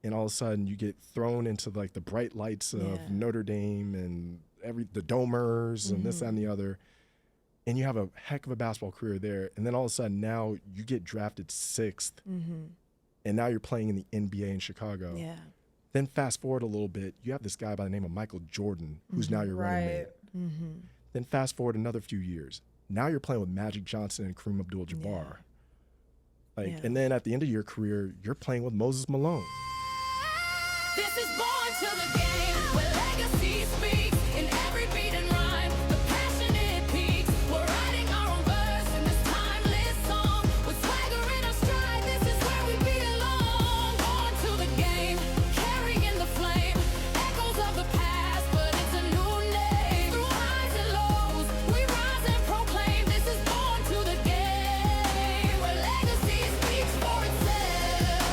and all of a sudden you get thrown into like the bright lights of Notre Dame and the Domers and this, that, and the other. And you have a heck of a basketball career there. And then all of a sudden now you get drafted 6th. And now you're playing in the NBA in Chicago. Yeah. Then fast forward a little bit, you have this guy by the name of Michael Jordan, who's now your running mate. Then fast forward another few years. Now you're playing with Magic Johnson and Kareem Abdul-Jabbar. And then at the end of your career, you're playing with Moses Malone. This is born to the game where legacy speaks in every beat and rhyme. The passion it peaks. We're writing our own verse in this timeless song. With swagger in our stride, this is where we belong. Born to the game, carrying the flame. Echoes of the past, but it's a new name. Through highs and lows, we rise and proclaim. This is born to the game where legacy speaks for itself.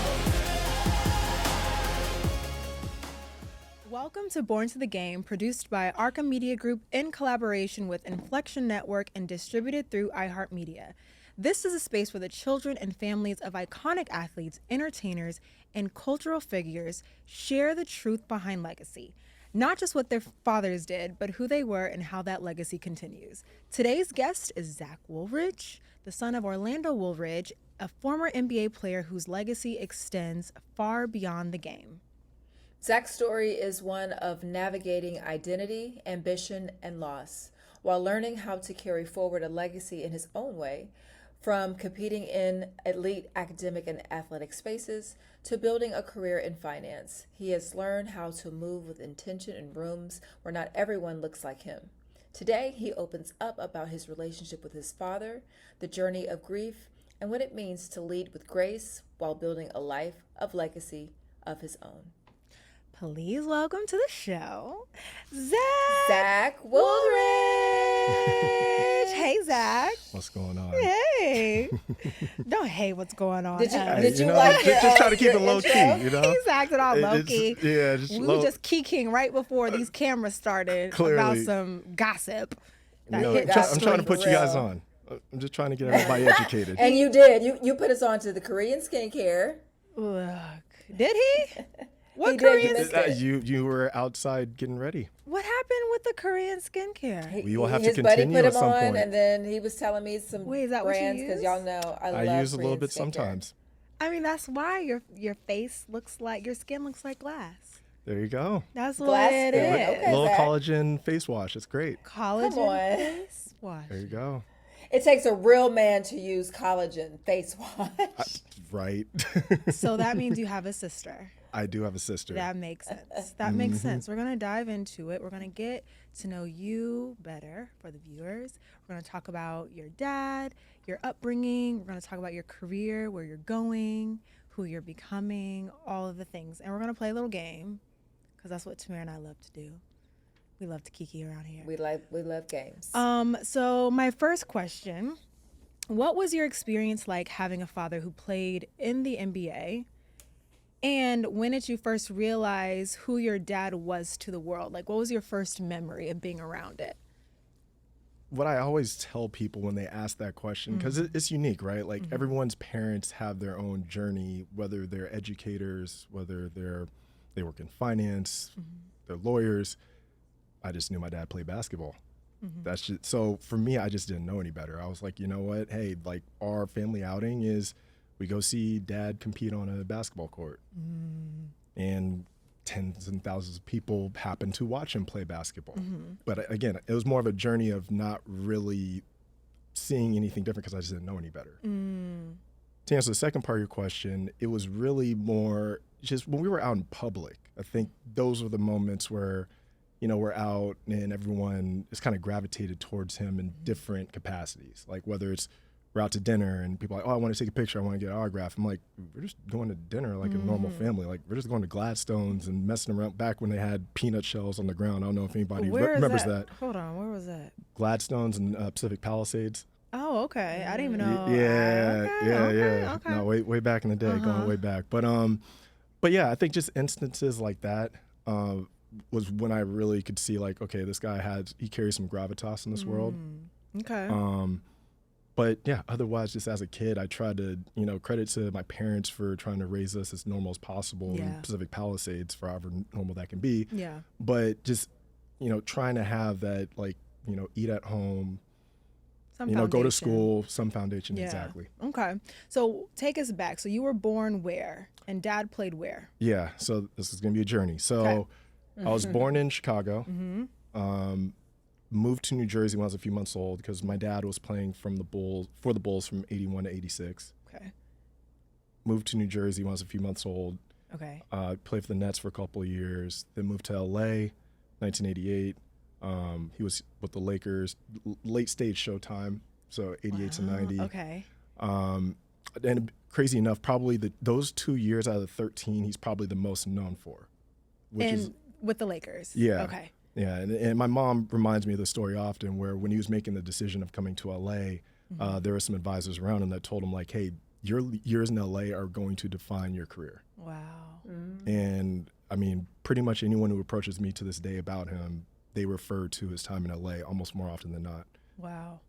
Welcome to Born to the Game, produced by Arca Media Group in collaboration with Inflection Network and distributed through iHeartMedia. This is a space where the children and families of iconic athletes, entertainers, and cultural figures share the truth behind legacy. Not just what their fathers did, but who they were and how that legacy continues. Today's guest is Zach Woolridge, the son of Orlando Woolridge, a former NBA player whose legacy extends far beyond the game. Zach's story is one of navigating identity, ambition, and loss, while learning how to carry forward a legacy in his own way, from competing in elite academic and athletic spaces to building a career in finance. He has learned how to move with intention in rooms where not everyone looks like him. Today, he opens up about his relationship with his father, the journey of grief, and what it means to lead with grace while building a life of legacy of his own. Please welcome to the show, Zach Woolridge. Hey, Zach. What's going on? Hey. Don't hate what's going on. Did you like just try to keep it your low intro? key, you know? He's acting all low key. Just We low. were just kikiing right before these cameras started Clearly. about some gossip. That hit that's I'm trying to put you guys real. on. I'm just trying to get everybody educated. And you did. You put us on to the Korean skincare. Look, did he? What He did, you Korean? missed it. You were outside getting ready. What happened with the Korean skincare? We will have to His buddy continue put at him some on, point. and then he was telling me some Wait, is that what you brands because use? y'all know I love I use a little Korean bit skincare. sometimes. I mean, that's why your face looks like, your skin looks like glass. There you go. That's what Glass it skin, is. okay. Little Zach. collagen face wash. It's great. Collagen Come on. face wash. There you go. It takes a real man to use collagen face wash. Right. So that means you have a sister. I do have a sister. That makes sense. That makes sense. We're going to dive into it. We're going to get to know you better for the viewers. We're going to talk about your dad, your upbringing. We're going to talk about your career, where you're going, who you're becoming, all of the things. And we're going to play a little game because that's what Tamara and I love to do. We love to kiki around here. we love games. So my first question, what was your experience like having a father who played in the NBA? And when did you first realize who your dad was to the world? Like, what was your first memory of being around it? What I always tell people when they ask that question, because it's unique, right? Like everyone's parents have their own journey, whether they're educators, whether they work in finance, they're lawyers. I just knew my dad played basketball. That's just, so for me, I just didn't know any better. I was like, you know what? Hey, like our family outing is we go see dad compete on a basketball court. And tens and thousands of people happen to watch him play basketball. But again, it was more of a journey of not really seeing anything different because I just didn't know any better. To answer the second part of your question, it was really more just when we were out in public. I think those were the moments where, you know, we're out and everyone is kind of gravitated towards him in different capacities. Like whether it's we're out to dinner and people are like, oh, I want to take a picture, I want to get an autograph. I'm like, we're just going to dinner like a normal family. Like we're just going to Gladstones and messing around back when they had peanut shells on the ground. I don't know if anybody remembers that. Hold on, where was that? Gladstones and Pacific Palisades. Oh, okay. I didn't even know. Yeah. Okay. No, way back in the day, going way back. But yeah, I think just instances like that was when I really could see like, okay, this guy he carries some gravitas in this world. Okay. But yeah, otherwise, just as a kid, I tried to, credit to my parents for trying to raise us as normal as possible in Pacific Palisades, for however normal that can be. Yeah. But just, trying to have that, like, eat at home, Some go to foundation. school, some foundation, Yeah. exactly. Okay. So take us back. So you were born where? And dad played where? Yeah, so this is going to be a journey. So I was born in Chicago. Moved to New Jersey when I was a few months old because my dad was playing for the Bulls from 81 to 86. Okay. Moved to New Jersey when I was a few months old. Okay. Played for the Nets for a couple of years. Then moved to LA, 1988. He was with the Lakers, late stage Showtime, so 88 to 90. Okay. And crazy enough, probably those 2 years out of the 13, he's probably the most known for. And with the Lakers? Yeah. Okay. Yeah, and my mom reminds me of the story often where when he was making the decision of coming to LA, there were some advisors around him that told him, like, hey, your years in LA are going to define your career. Wow. And I mean, pretty much anyone who approaches me to this day about him, they refer to his time in LA almost more often than not. Wow.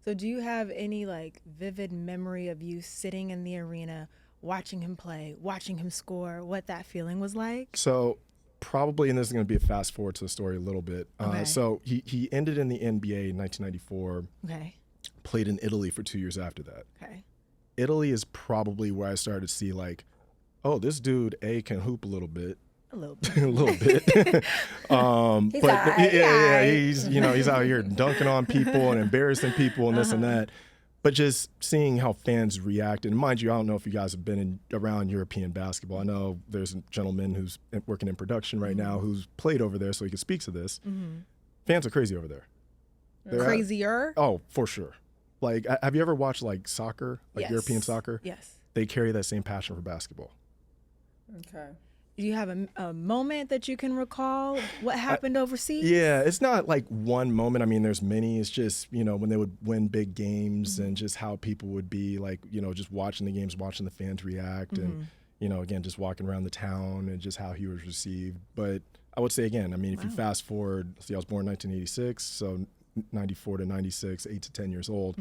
So do you have any like vivid memory of you sitting in the arena, watching him play, watching him score, what that feeling was like? So probably, and this is going to be a fast forward to the story a little bit. Okay. So he ended in the NBA in 1994, Okay. played in Italy for 2 years after that. Okay. Italy is probably where I started to see, like, oh, this dude, can hoop a little bit. A little bit. A little bit. He's but all right. yeah, he's out here dunking on people and embarrassing people and this and that. But just seeing how fans react, and mind you, I don't know if you guys have been around European basketball. I know there's a gentleman who's working in production right now who's played over there, so he can speak to this. Fans are crazy over there. They're Crazier? Oh, for sure. Like, have you ever watched like soccer, like Yes. European soccer? Yes. They carry that same passion for basketball. Okay. Do you have a moment that you can recall? What happened overseas? Yeah, it's not like one moment. I mean, there's many. It's just, when they would win big games and just how people would be like, just watching the games, watching the fans react and, again, just walking around the town and just how he was received. But I would say, again, I mean, if you fast forward, see, I was born in 1986, so 94 to 96, 8 to 10 years old.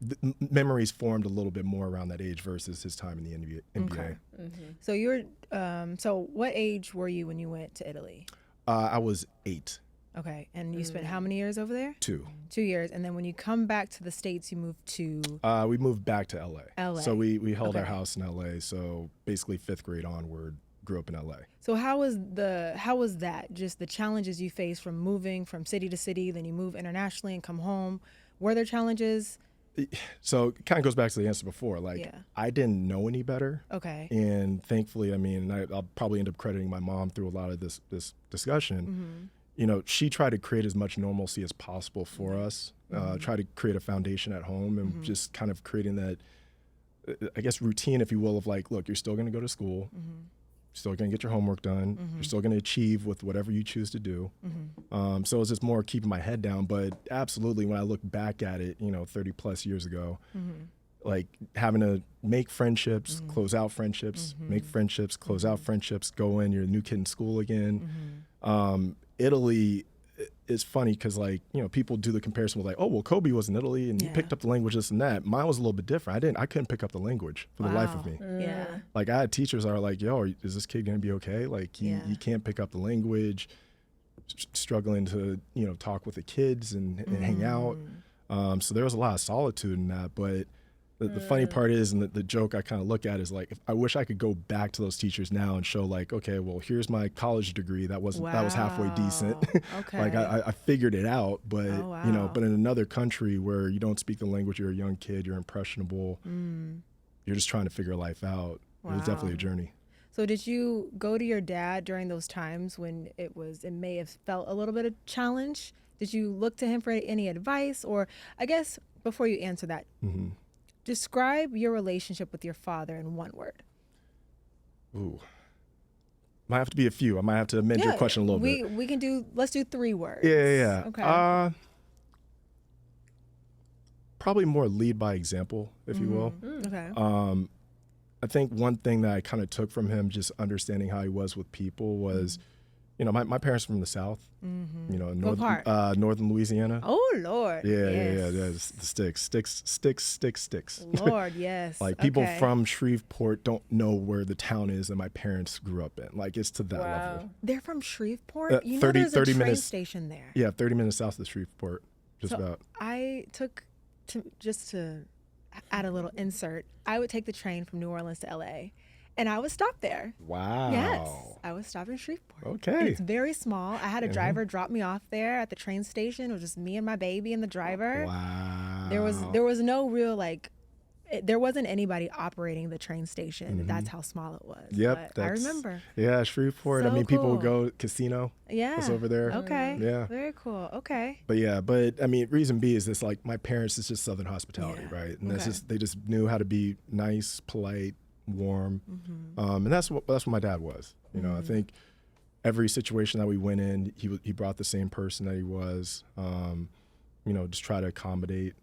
The memories formed a little bit more around that age versus his time in the NBA. Okay. So you're so what age were you when you went to Italy? I was 8. Okay. And you spent how many years over there? 2. 2 years. And then when you come back to the States, you moved to We moved back to LA. LA. So we held our Okay. house in LA. So basically 5th grade onward, grew up in LA. So how was that? Just the challenges you faced from moving from city to city, then you move internationally and come home. Were there challenges? So it kind of goes back to the answer before. Like, Yeah. I didn't know any better. Okay. And thankfully, I mean, I'll probably end up crediting my mom through a lot of this discussion. She tried to create as much normalcy as possible for us, try to create a foundation at home and just kind of creating that, I guess, routine, if you will, of like, look, you're still going to go to school. You're still going to get your homework done. You're still going to achieve with whatever you choose to do. So it's just more keeping my head down. But absolutely, when I look back at it, 30 plus years ago, like having to make friendships, close out friendships, make friendships, close out friendships, go in, you're a new kid in school again. Italy is funny because, like, people do the comparison with like, oh, well, Kobe was in Italy and he picked up the language, this and that. Mine was a little bit different. I couldn't pick up the language for the life of me. Yeah. Like, I had teachers that are like, yo, is this kid going to be okay? Like, he can't pick up the language, struggling to, talk with the kids and hang out. So there was a lot of solitude in that. But the funny part is, and the joke I kind of look at is like, I wish I could go back to those teachers now and show like, okay, well, here's my college degree. That was halfway decent. Okay. Like I figured it out, but Oh, wow. but in another country where you don't speak the language, you're a young kid, you're impressionable, you're just trying to figure life out. It was definitely a journey. So did you go to your dad during those times when it may have felt a little bit of challenge? Did you look to him for any advice? Or I guess before you answer that, describe your relationship with your father in one word. Ooh. Might have to be a few. I might have to amend your question a little bit. We can let's do 3 words. Yeah. Okay. Probably more lead by example, if you will. Okay. I think one thing that I kind of took from him, just understanding how he was with people, was, you know, my parents from the South, you know, What part? northern Louisiana. Oh, Lord. Yeah, Yes. the sticks. Lord, yes. Like people Okay. from Shreveport don't know where the town is that my parents grew up in. Like it's to that level. They're from Shreveport? You know 30 there's a train minutes. station there. Yeah, 30 minutes south of Shreveport, just So about. I took, just to add a little insert, I would take the train from New Orleans to LA, and I would stop there. Wow. Yes, I would stop in Shreveport. Okay. And it's very small. I had a driver drop me off there at the train station. It was just me and my baby and the driver. Wow. There was no real there wasn't anybody operating the train station. That's how small it was. Yep. But I remember. Yeah, Shreveport. I So mean, people would cool. go casino. Yeah. It's over there. Okay. Yeah. Very cool. Okay. But I mean, reason B is this, like my parents, it's just Southern hospitality, Yeah. right? And that's Okay. just, they just knew how to be nice, polite, warm. And that's what my dad was. You know, I think every situation that we went in, he brought the same person that he was, you know, just try to accommodate,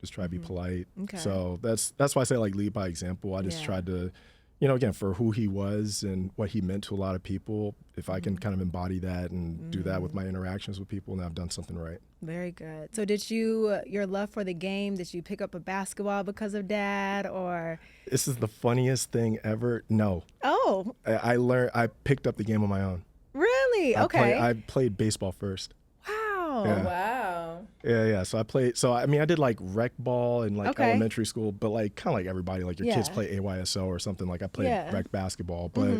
just try to be polite. Okay. So that's why I say like lead by example. I just Yeah. tried to, you know, again, for who he was and what he meant to a lot of people, if I can kind of embody that and do that with my interactions with people, then I've done something right. Very good. So did your love for the game, did you pick up a basketball because of dad or? This is the funniest thing ever. No, Oh, I picked up the game on my own. really? Okay. I played baseball first. Wow. Yeah. Wow. Yeah. So I mean, I did like rec ball in like Okay. elementary school, but like kind of like everybody, like your kids Yeah. play AYSO or something. Like I played Yeah. rec basketball, but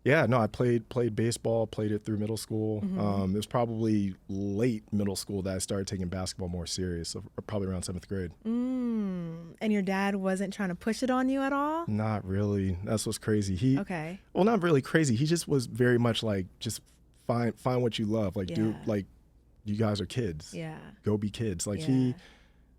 yeah, no, I played baseball, played it through middle school. It was probably late middle school that I started taking basketball more serious, so probably around 7th grade. And your dad wasn't trying to push it on you at all? Not really. That's what's crazy. Okay. Well, not really crazy. He just was very much like, just find what you love. Like, do Yeah. like, you guys are kids. Yeah. Go be kids. Like Yeah. he,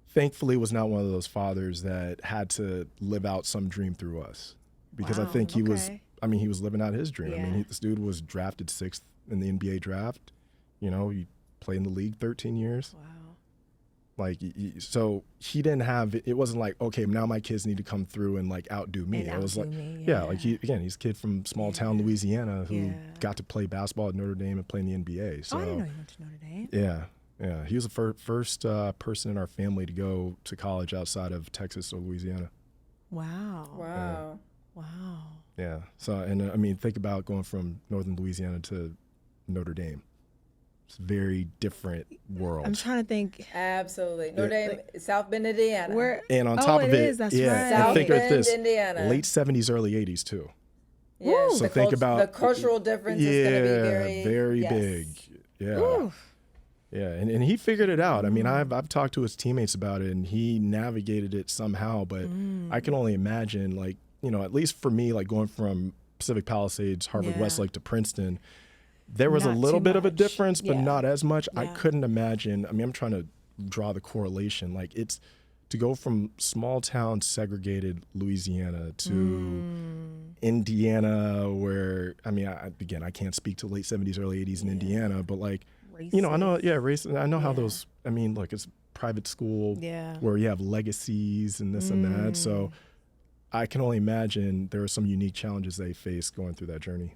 thankfully, was not one of those fathers that had to live out some dream through us, because I Wow, think he was. okay. I mean, he was living out his dream. I Yeah. mean, this dude was drafted 6th in the NBA draft. You know, he played in the league 13 years. Wow. Like, so he didn't have, it wasn't like, okay, now my kids need to come through and like outdo me. And It was outdo like, me, yeah, like he's a kid from small town Louisiana who Yeah. got to play basketball at Notre Dame and play in the NBA. So Oh, I didn't know you went to Notre Dame. yeah, he was the first person in our family to go to college outside of Texas or Louisiana. Wow. Wow. Wow. Yeah. So, and I mean, think about going from northern Louisiana to Notre Dame. It's a very different world. I'm trying to think. Absolutely. Notre Dame, South Bend, Indiana. Where? And on Oh, top of it it, is, that's yeah, right. and South think of Bend, this: Indiana. late 70s, early 80s too. Yes, So the think about the cultural difference is going to be very very yes. big. Yeah, Oof. yeah, and he figured it out. I mean, Mm. I've talked to his teammates about it, and he navigated it somehow. But I can only imagine, like, you know, at least for me, like going from Pacific Palisades, Harvard Yeah. Westlake to Princeton, there was a Not little too bit of a much. difference, but Yeah. not as much. I Yeah. couldn't imagine. I mean, I'm trying to draw the correlation. Like, it's to go from small town segregated Louisiana to Indiana, where, I mean, again, I can't speak to late 70s, early 80s in Indiana, but like, you know, I know, race. I know how those, I mean, look, it's private school Yeah. where you have legacies and this and that. So I can only imagine there are some unique challenges they face going through that journey.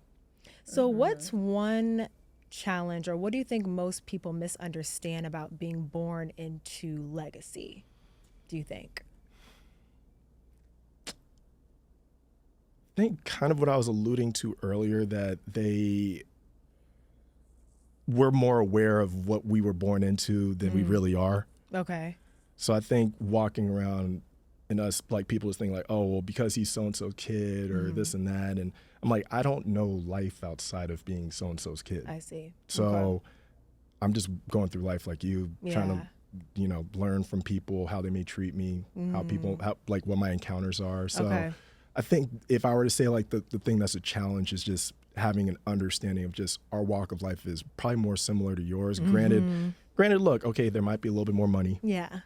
So, what's one challenge, or what do you think most people misunderstand about being born into legacy? Do you think? I think kind of what I was alluding to earlier, that we're more aware of what we were born into than we really are. Okay. So I think walking around and us, like, people just think like, oh, well, because he's so-and-so kid or this and that. And I'm like, I don't know life outside of being so-and-so's kid. I see. So Okay. I'm just going through life like you, trying Yeah. to, you know, learn from people, how they may treat me, how like what my encounters are. So Okay. I think if I were to say like the thing that's a challenge is just having an understanding of just our walk of life is probably more similar to yours. Granted, look, okay, there might be a little bit more money. Yeah.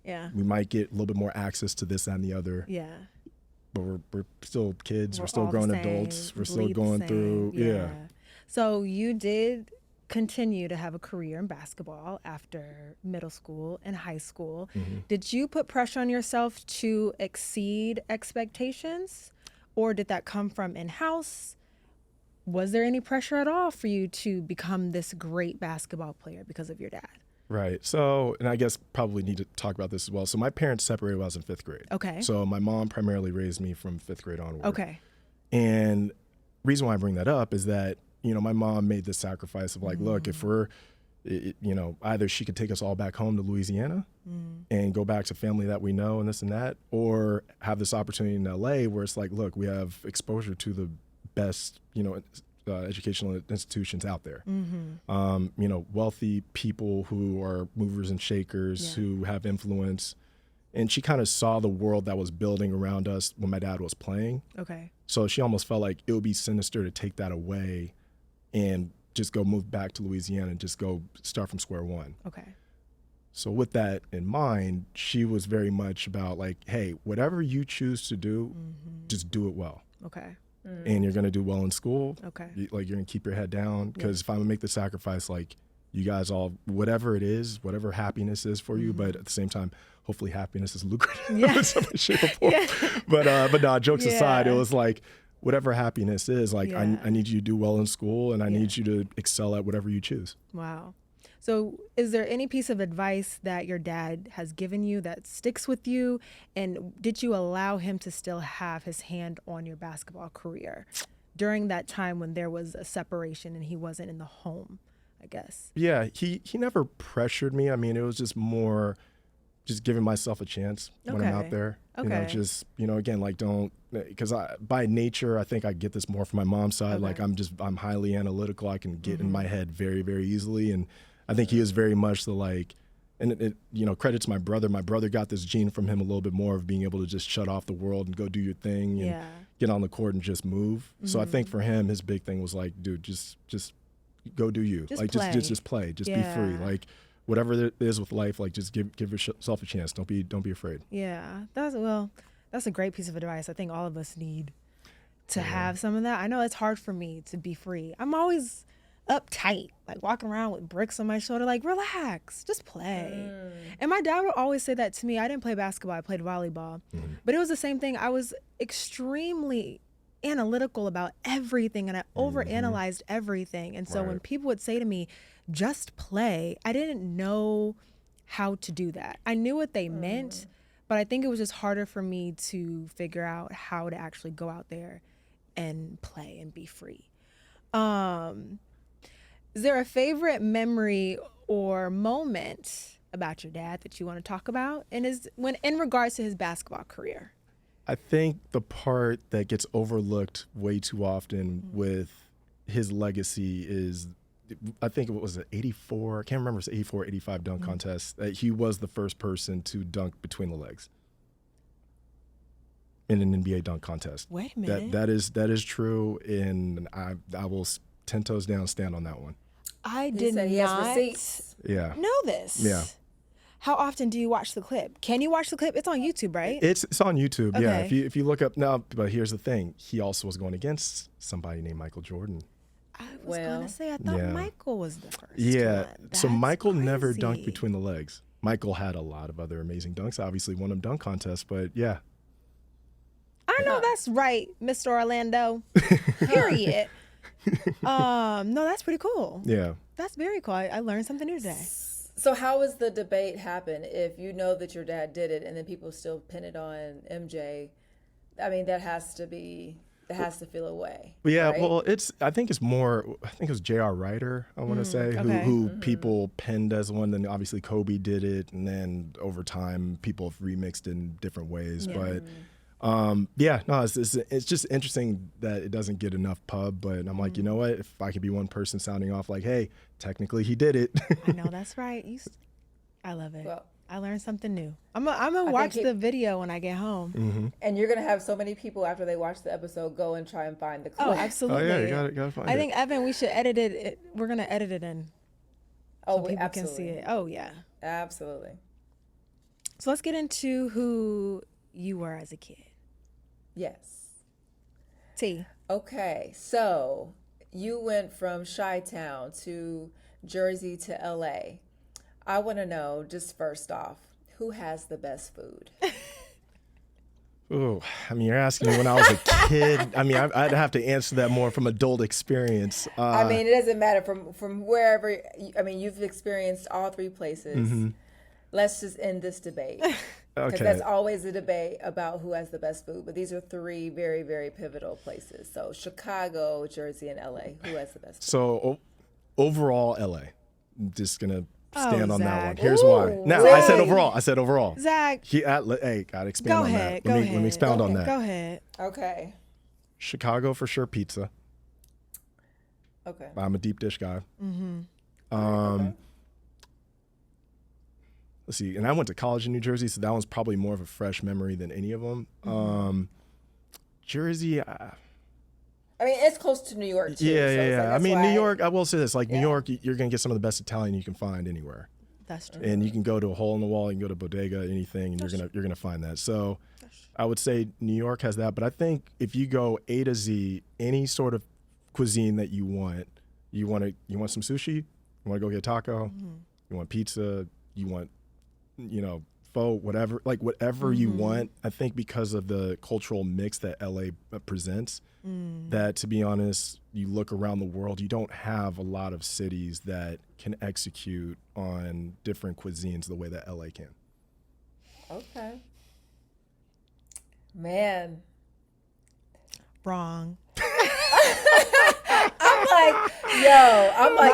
Yeah. We might get a little bit more access to this, that, and the other, Yeah. but we're still kids. We're still all the grown same, adults. We're still bleed the going same. through, yeah. So you did continue to have a career in basketball after middle school and high school. Did you put pressure on yourself to exceed expectations, or did that come from in-house? was there any pressure at all for you to become this great basketball player because of your dad? Right. So, and I guess probably need to talk about this as well. So my parents separated when I was in 5th grade. Okay. So my mom primarily raised me from 5th grade onward. Okay. And reason why I bring that up is that, my mom made this sacrifice of like, look, if we're, either she could take us all back home to Louisiana and go back to family that we know and this and that, or have this opportunity in LA where it's like, look, we have exposure to the best, educational institutions out there. Wealthy people who are movers and shakers, who have influence. And she kind of saw the world that was building around us when my dad was playing. Okay. So she almost felt like it would be sinister to take that away and just go move back to Louisiana and just go start from square one. Okay. So with that in mind, she was very much about like, hey, whatever you choose to do, just do it well. Okay. And you're going to do well in school. Okay. You're going to keep your head down. Because if I'm going to make the sacrifice, like you guys all, whatever it is, whatever happiness is for you, but at the same time, hopefully happiness is lucrative in some way, shape, or form. But no, jokes aside, it was like, whatever happiness is, like I need you to do well in school and I need you to excel at whatever you choose. Wow. So is there any piece of advice that your dad has given you that sticks with you? And did you allow him to still have his hand on your basketball career during that time when there was a separation and he wasn't in the home, I guess? Yeah, he never pressured me. I mean, it was just more just giving myself a chance when I'm out there. Again, like because by nature, I think I get this more from my mom's side. Like I'm highly analytical. I can get in my head very, very easily. And I think he is very much the like, and it credit to my brother. My brother got this gene from him a little bit more of being able to just shut off the world and go do your thing and get on the court and just move. So I think for him, his big thing was like, dude, just go do you. Just like play. just play. Just be free. Like whatever it is with life, like just give yourself a chance. Don't be afraid. Yeah, that's a great piece of advice. I think all of us need to have some of that. I know it's hard for me to be free. I'm always uptight, like walking around with bricks on my shoulder, like relax, just play. And my dad would always say that to me. I didn't play basketball, I played volleyball, but it was the same thing. I was extremely analytical about everything and I overanalyzed everything. And so when people would say to me, just play, I didn't know how to do that. I knew what they meant, but I think it was just harder for me to figure out how to actually go out there and play and be free. Is there a favorite memory or moment about your dad that you want to talk about in regards to his basketball career? I think the part that gets overlooked way too often with his legacy is, I think it was an 84, I can't remember if it's 84, 85 dunk contest, that he was the first person to dunk between the legs in an NBA dunk contest. Wait a minute. That is true, and I will 10 toes down stand on that one. I did not know this. Yeah. How often do you watch the clip? Can you watch the clip? It's on YouTube, right? It's on YouTube. Okay. Yeah. If you look up now, but here's the thing: he also was going against somebody named Michael Jordan. I was going to say I thought Michael was the first. Yeah. one. So That's Michael never crazy. dunked between the legs. Michael had a lot of other amazing dunks. Obviously, won him dunk contests, but yeah. I know that's right, Mr. Orlando. Period. No, that's pretty cool. Yeah. That's very cool. I learned something new today. So how does the debate happen if you know that your dad did it and then people still pin it on MJ? I mean, that has to feel away. Yeah, right? well, I think it was J.R. Ryder, I want to say, who people penned as one. Then obviously Kobe did it, and then over time people have remixed in different ways. But it's just interesting that it doesn't get enough pub. But I'm like, you know what? If I could be one person sounding off like, hey, technically he did it. I know that's right. I love it. Well, I learned something new. I'm gonna watch the video when I get home. And you're gonna have so many people after they watch the episode go and try and find the clip. Oh, absolutely. Oh yeah, you gotta find it. I think Evan, we should edit it. We're gonna edit it in. Oh, so people absolutely. can see it. Oh yeah. Absolutely. So let's get into who you were as a kid. Yes. T. Okay, so you went from Chi-Town to Jersey to LA. I want to know, just first off, who has the best food? Oh, I mean, you're asking me when I was a kid. I mean, I'd have to answer that more from adult experience. I mean, it doesn't matter from wherever. I mean, you've experienced all three places. Let's just end this debate. Because Okay. that's always a debate about who has the best food. But these are three very, very pivotal places. So Chicago, Jersey, and LA. Who has the best food? So overall, LA. I'm just gonna stand on that one. Zach. Here's why. Now, Zach. I said overall. Zach, Hey, gotta expand go on ahead. that. Go Let ahead. me expound on that. Go ahead. Okay. Chicago for sure, pizza. Okay. I'm a deep dish guy. Let's see, and I went to college in New Jersey, so that one's probably more of a fresh memory than any of them. Jersey, I mean, it's close to New York, too. yeah. So it's like, I that's mean, why New York, I will say this, like New Yeah. York, you're gonna get some of the best Italian you can find anywhere. That's true. And you can go to a hole in the wall, you can go to bodega, anything, and you're gonna find that. So I would say New York has that, but I think if you go A to Z, any sort of cuisine that you want some sushi, you want to go get a taco, you want pizza, you want pho, whatever, like whatever you want. I think because of the cultural mix that LA presents, that to be honest, you look around the world, you don't have a lot of cities that can execute on different cuisines the way that LA can. Okay. Man. Wrong. I'm like,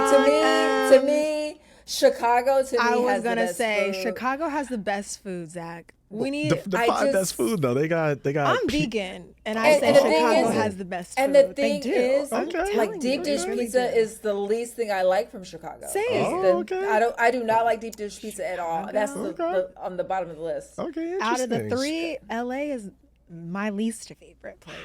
to me, Chicago to me I was has the gonna best say food. Chicago has the best food, Zach. We need. The I five just- best food though, they got. I'm vegan, and I And- say and the thing Chicago is- has the best food. And the They thing do. is, I'm telling like you, deep they dish really pizza do. is the least thing I like from Chicago. Same. It's Oh, okay. I do not like deep dish pizza at all. That's Okay. on the bottom of the list. Okay, Out of the interesting. three, LA is my least favorite place.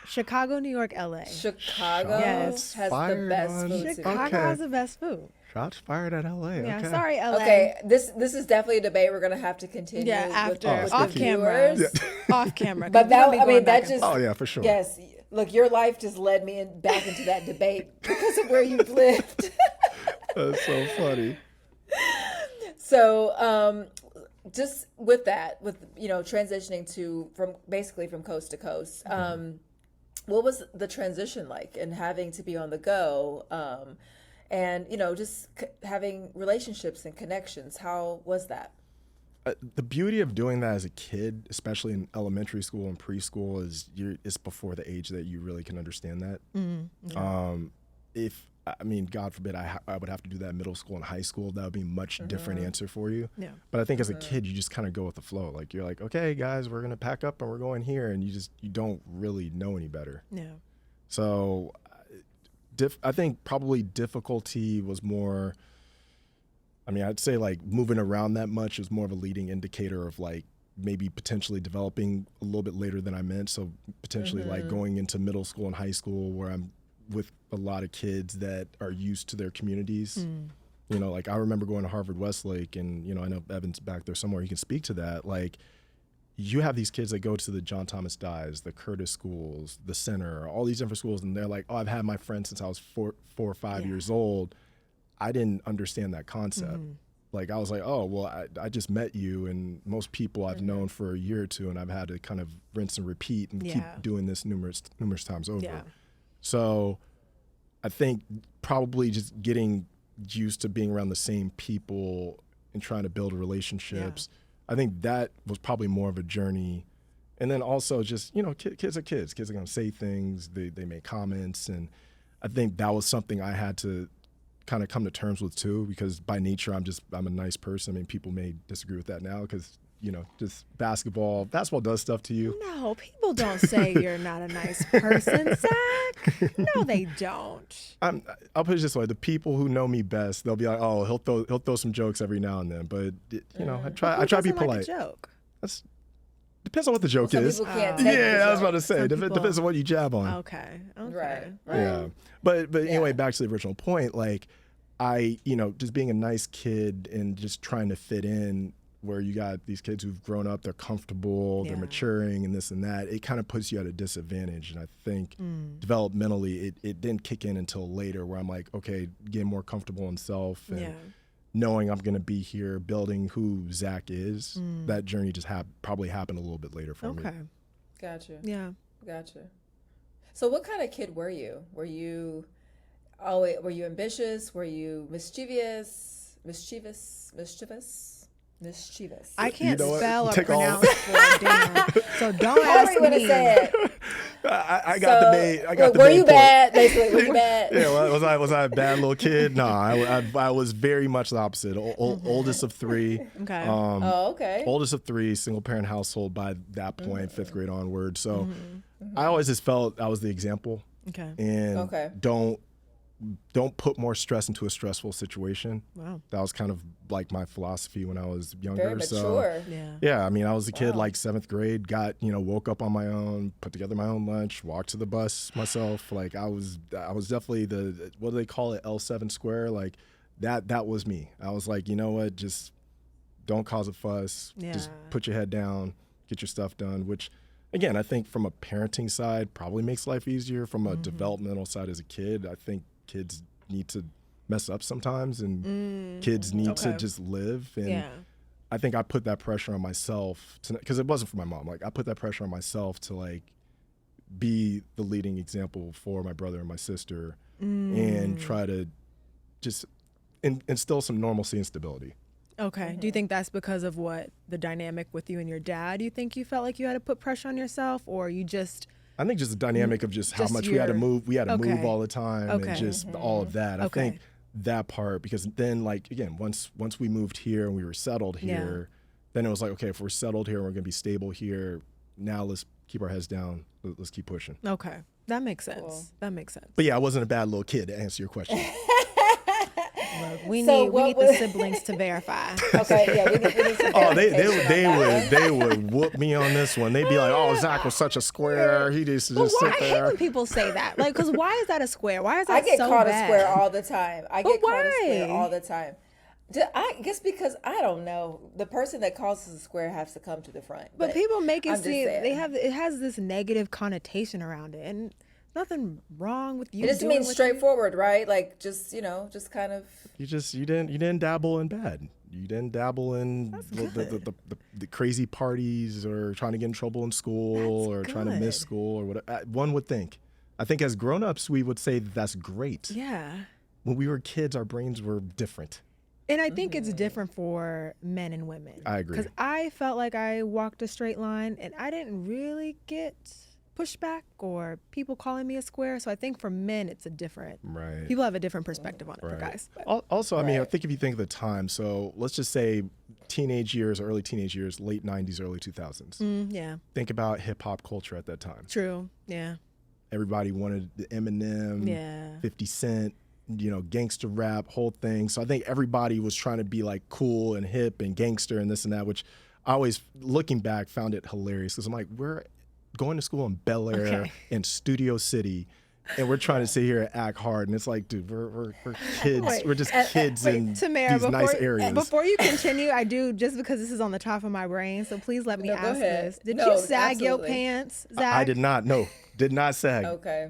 Chicago, New York, LA. Chicago Yes. has the Fired best on- food. to me. Chicago Okay. has the best food. Shots fired at LA. Yeah, okay. sorry, LA. Okay, this is definitely a debate we're gonna have to continue. Yeah, with, after with off the camera, viewers. off camera. 'cause But we're that, gonna be I mean, going back that and just. Oh, yeah, for sure. Yes, look, your life just led me back into that debate because of where you've lived. That's so funny. So, just with that, transitioning from coast to coast, what was the transition like and having to be on the go, and just having relationships and connections? How was that? The beauty of doing that as a kid, especially in elementary school and preschool, is it's before the age that you really can understand that. God forbid, I would have to do that in middle school and high school. That would be a much different answer for you. Yeah. But I think as a kid, you just kind of go with the flow. Like you're like, okay, guys, we're gonna pack up and we're going here, and you don't really know any better. Yeah. So, I think probably difficulty was more. I mean, I'd say like moving around that much is more of a leading indicator of like maybe potentially developing a little bit later than I meant. So potentially like going into middle school and high school where I'm with a lot of kids that are used to their communities. Like I remember going to Harvard Westlake, and I know Evan's back there somewhere. He can speak to that. Like you have these kids that go to the John Thomas Dyes, the Curtis schools, the Center, all these different schools, and they're like, oh, I've had my friend since I was 4 or 5 years old. I didn't understand that concept. Like I was like, oh, well, I just met you, and most people I've known for a year or two, and I've had to kind of rinse and repeat and keep doing this numerous times over. Yeah. So I think probably just getting used to being around the same people and trying to build relationships. I think that was probably more of a journey. And then also just, kids are kids. Kids are going to say things, they make comments. And I think that was something I had to kind of come to terms with too, because by nature, I'm a nice person. I mean, people may disagree with that now because, just basketball does stuff to you. No, people don't say you're not a nice person, Zach. No, they don't. I'll put it this way: the people who know me best, they'll be like, "Oh, he'll throw some jokes every now and then." But I try to be Who doesn't polite. like a joke? Depends on what the joke Some is. people can't take the Yeah, I was joke. about to say. Some Depends people- on what you jab on. Okay. Right. Yeah, but anyway, back to the original point. Like, I just being a nice kid and just trying to fit in. Where you got these kids who've grown up, they're comfortable, they're maturing, and this and that. It kind of puts you at a disadvantage. And I think developmentally, it didn't kick in until later, where I'm like, okay, getting more comfortable in self and knowing I'm going to be here, building who Zach is. That journey just probably happened a little bit later for me. Okay. Gotcha. Yeah. Gotcha. So what kind of kid were you? Were you ambitious? Were you mischievous? I can't You know what? spell or Take all- pronounce for damn. So don't However ask you want to me. say it. I got the main. I got the were main you point. bad? Basically, were you bad? Yeah, was I a bad little kid? No, I was very much the opposite. Oldest of three. Okay. Oh, okay. Oldest of three, single parent household by that point, fifth grade onward. So I always just felt I was the example. Okay. And Okay. don't put more stress into a stressful situation. Wow. That was kind of like my philosophy when I was younger. Very mature. Yeah. Yeah, I mean, I was a kid like 7th grade, woke up on my own, put together my own lunch, walked to the bus myself. Like I was definitely the, what do they call it, L7 square? Like that was me. I was like, you know what, just don't cause a fuss. Just Yeah. put your head down, get your stuff done, which again, I think from a parenting side probably makes life easier. From a developmental side as a kid, I think kids need to mess up sometimes, and kids need to just live. And Yeah. I think I put that pressure on myself because it wasn't for my mom. Like I put that pressure on myself to like be the leading example for my brother and my sister, and try to just instill some normalcy and stability. Okay. Do you think that's because of what the dynamic with you and your dad? Do you think you felt like you had to put pressure on yourself, or you just I think just the dynamic of just how Just much we had to your- move. We had to Okay. move all the time, Okay. and just all of that. I Okay. think that part, because then, like again, once we moved here and we were settled Yeah. here, then it was like, okay, if we're settled here, we're gonna be stable here. Now let's keep our heads down. Let's keep pushing. okay? That makes sense. Cool. That makes sense. But yeah, I wasn't a bad little kid, to answer your question. Look, we So need what the was- siblings to verify. Okay, yeah, we need some Oh, verification on that one. they would whoop me on this one. They'd be like, "Oh, Zach was such a square. He just But just why? sit I hate there." when people say that. Like, because why is that a square? Why is that I get so called bad? a square all the time. I But get called a square why? all the time. I guess because I don't know. The person that calls us a square has to come to the front. But people make I'm it just seem saying. it has this negative connotation around it, and nothing wrong with you. It just doing means what you- straightforward, right? Like just just kind of. You didn't dabble in bad. You didn't dabble in the crazy parties or trying to get in trouble in school or trying to miss good. school or whatever. One would think. I think as grown-ups, we would say that's great. Yeah. When we were kids, our brains were different. And I think it's different for men and women. I agree. Because I felt like I walked a straight line and I didn't really get pushback or people calling me a square. So I think for men, it's a different. Right. People have a different perspective on it for Right. guys. But Also, I mean, I Right. think if you think of the time, so let's just say teenage years, early teenage years, late 90s, early 2000s. yeah, Think about hip hop culture at that time. true. Yeah. Everybody wanted the Eminem, Yeah. 50 Cent, gangster rap, whole thing. So I think everybody was trying to be like cool and hip and gangster and this and that, which I always, looking back, found it hilarious because I'm like, we're going to school in Bel Air Okay. in Studio City, and we're trying to sit here and act hard. And it's like, dude, we're kids. Wait, we're just kids in Tamara, these nice areas. before you continue, I do, just because this is on the top of my brain, so please let me No, go ask ahead. this. Did No, you sag your absolutely. pants, Zach? I did not. No, did not sag. Okay.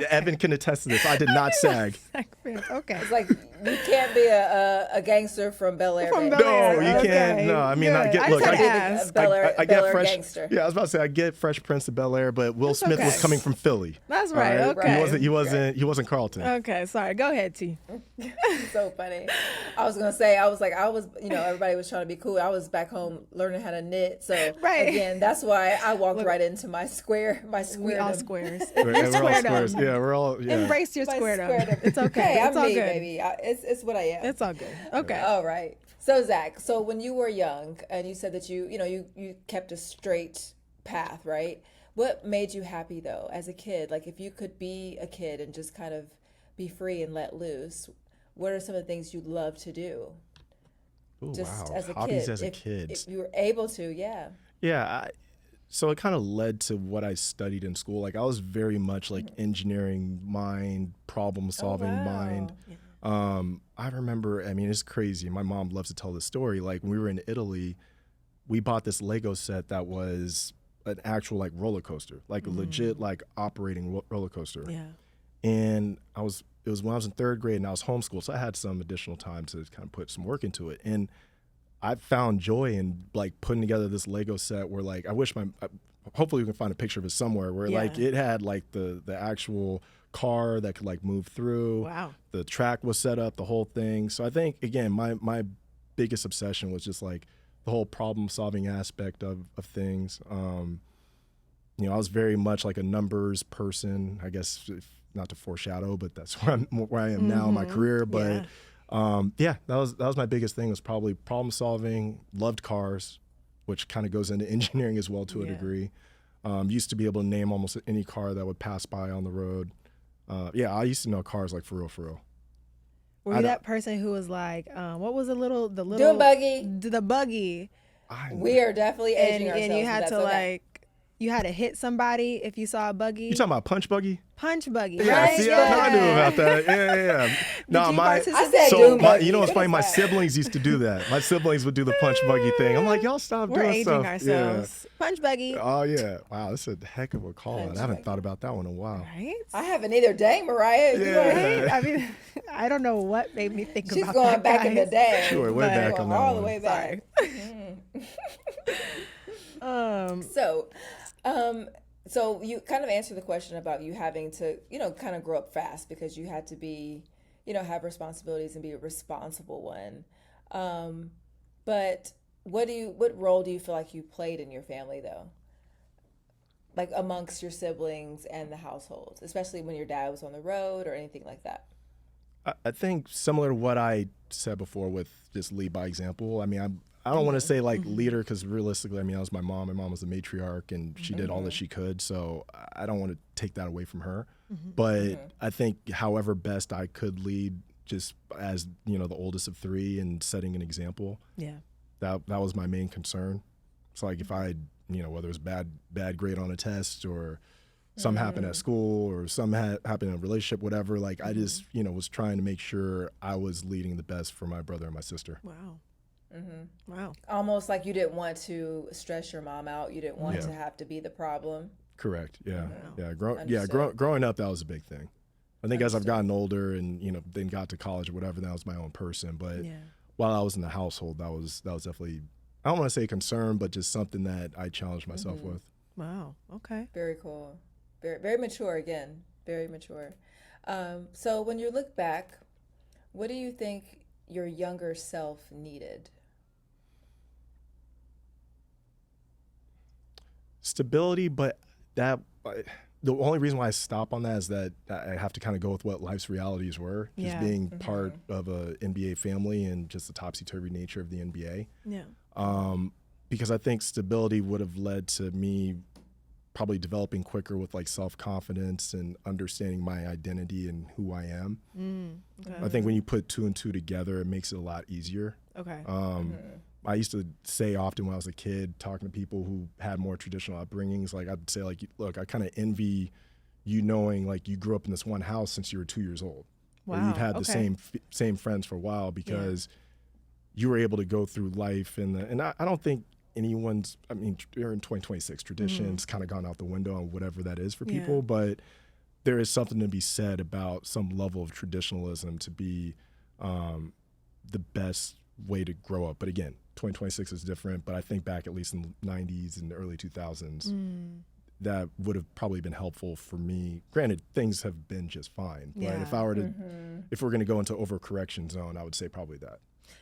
Evan can attest to this. I did not sag. Sag pants. Okay. It's like you can't be a gangster from Bel Air. From baby. Bel Air. No, you Okay, can't. No, I mean, I good. get. I Look, just I had to get. ask. A Bel Air, I Bel get Air fresh. gangster. Yeah, I was about to say I get Fresh Prince of Bel Air, but Will Smith was okay. coming from Philly. That's all right. Okay. He wasn't Carlton. Okay, sorry. Go ahead, T. So funny. I was everybody was trying to be cool. I was back home learning how to knit. So Right. again, that's why I walked right into my square. We all squares. We're all Squared up. squares. Yeah, we're all. Yeah. Embrace your My squaredom. It's okay. Hey, it's I'm all me, good. baby. It's what I am. It's all good. Okay. All right. So Zach, so when you were young and you said that you kept a straight path, right? What made you happy though as a kid? Like if you could be a kid and just kind of be free and let loose, what are some of the things you love to do? Ooh, Just wow. as a Hobbies kid. as a kid. If you were able to, yeah. Yeah. So it kind of led to what I studied in school. Like I was very much like engineering mind, problem solving wow. mind. I remember, I mean, it's crazy. My mom loves to tell this story. Like when we were in Italy, we bought this Lego set that was an actual like roller coaster, like a legit like operating roller coaster. Yeah. And it was when I was in 3rd grade and I was homeschooled, so I had some additional time to kind of put some work into it. And I found joy in like putting together this Lego set where like I wish my hopefully we can find a picture of it somewhere where like it had like the actual car that could like move through. Wow. The track was set up, the whole thing. So I think, again, my biggest obsession was just like the whole problem solving aspect of things. You know, I was very much like a numbers person, I guess, not to foreshadow, but that's where I am now in my career. But that was my biggest thing, was probably problem solving. Loved cars, which kind of goes into engineering as well to a degree. Used to be able to name almost any car that would pass by on the road. I used to know cars like for real. Were you that person who was like, what was the little Dune buggy? The buggy. We are definitely aging ourselves. And you had to okay. you had to hit somebody if you saw a buggy. You talking about punch buggy? Punch buggy. Yeah, right? see, I knew about that. Yeah. No, I said Dune buggy. You know what's funny? My siblings used to do that. My siblings would do the punch buggy thing. I'm like, y'all stop We're doing aging stuff. ourselves. Punch buggy. Yeah. Oh yeah. Wow, that's a heck of a call out. I haven't thought about that one in a while. Right? I haven't either. Dang, Mariah. Right? I mean, I don't know what made me think She's about going that, back in the guys. day. Sure, way back on that all one. the way back. So you kind of answered the question about you having to, kind of grow up fast because you had to be, have responsibilities and be a responsible one. But what role do you feel like you played in your family though? Like amongst your siblings and the household, especially when your dad was on the road or anything like that? I think similar to what I said before with just lead by example. I mean, I don't want to say like leader, because realistically, I mean, I was my mom. My mom was the matriarch, and she did all that she could. So I don't want to take that away from her. But I think however best I could lead, just as, the oldest of three and setting an example. Yeah. That was my main concern. So like if I had, whether it was bad grade on a test or something happened at school or something happened in a relationship, whatever, like I just, was trying to make sure I was leading the best for my brother and my sister. Wow. Wow. Almost like you didn't want to stress your mom out. You didn't want to have to be the problem. Correct. Yeah. Wow. Yeah. Growing up, that was a big thing. I think as I've gotten older and, then got to college or whatever, that was my own person. But while I was in the household, that was definitely, I don't want to say a concern, but just something that I challenged myself with. Wow. Okay. Very cool. Very, very mature again. Very mature. So when you look back, what do you think your younger self needed? Stability, but that the only reason why I stop on that is that I have to kind of go with what life's realities were, just being part of a NBA family and just the topsy-turvy nature of the NBA. Yeah. Because I think stability would have led to me probably developing quicker with like self-confidence and understanding my identity and who I am. Okay. I think when you put two and two together, it makes it a lot easier. Okay. I used to say often when I was a kid, talking to people who had more traditional upbringings, like I'd say like, look, I kind of envy you knowing like you grew up in this one house since you were 2 years old. Wow. Or you've had the same friends for a while because you were able to go through life. And I don't think anyone's, I mean, we're in 2026, traditions kind of gone out the window on whatever that is for people, but there is something to be said about some level of traditionalism to be the best way to grow up. But again, 2026 is different, but I think back at least in the 90s and the early 2000s, that would have probably been helpful for me. Granted, things have been just fine, but if I were to, if we're going to go into overcorrection zone, I would say probably that.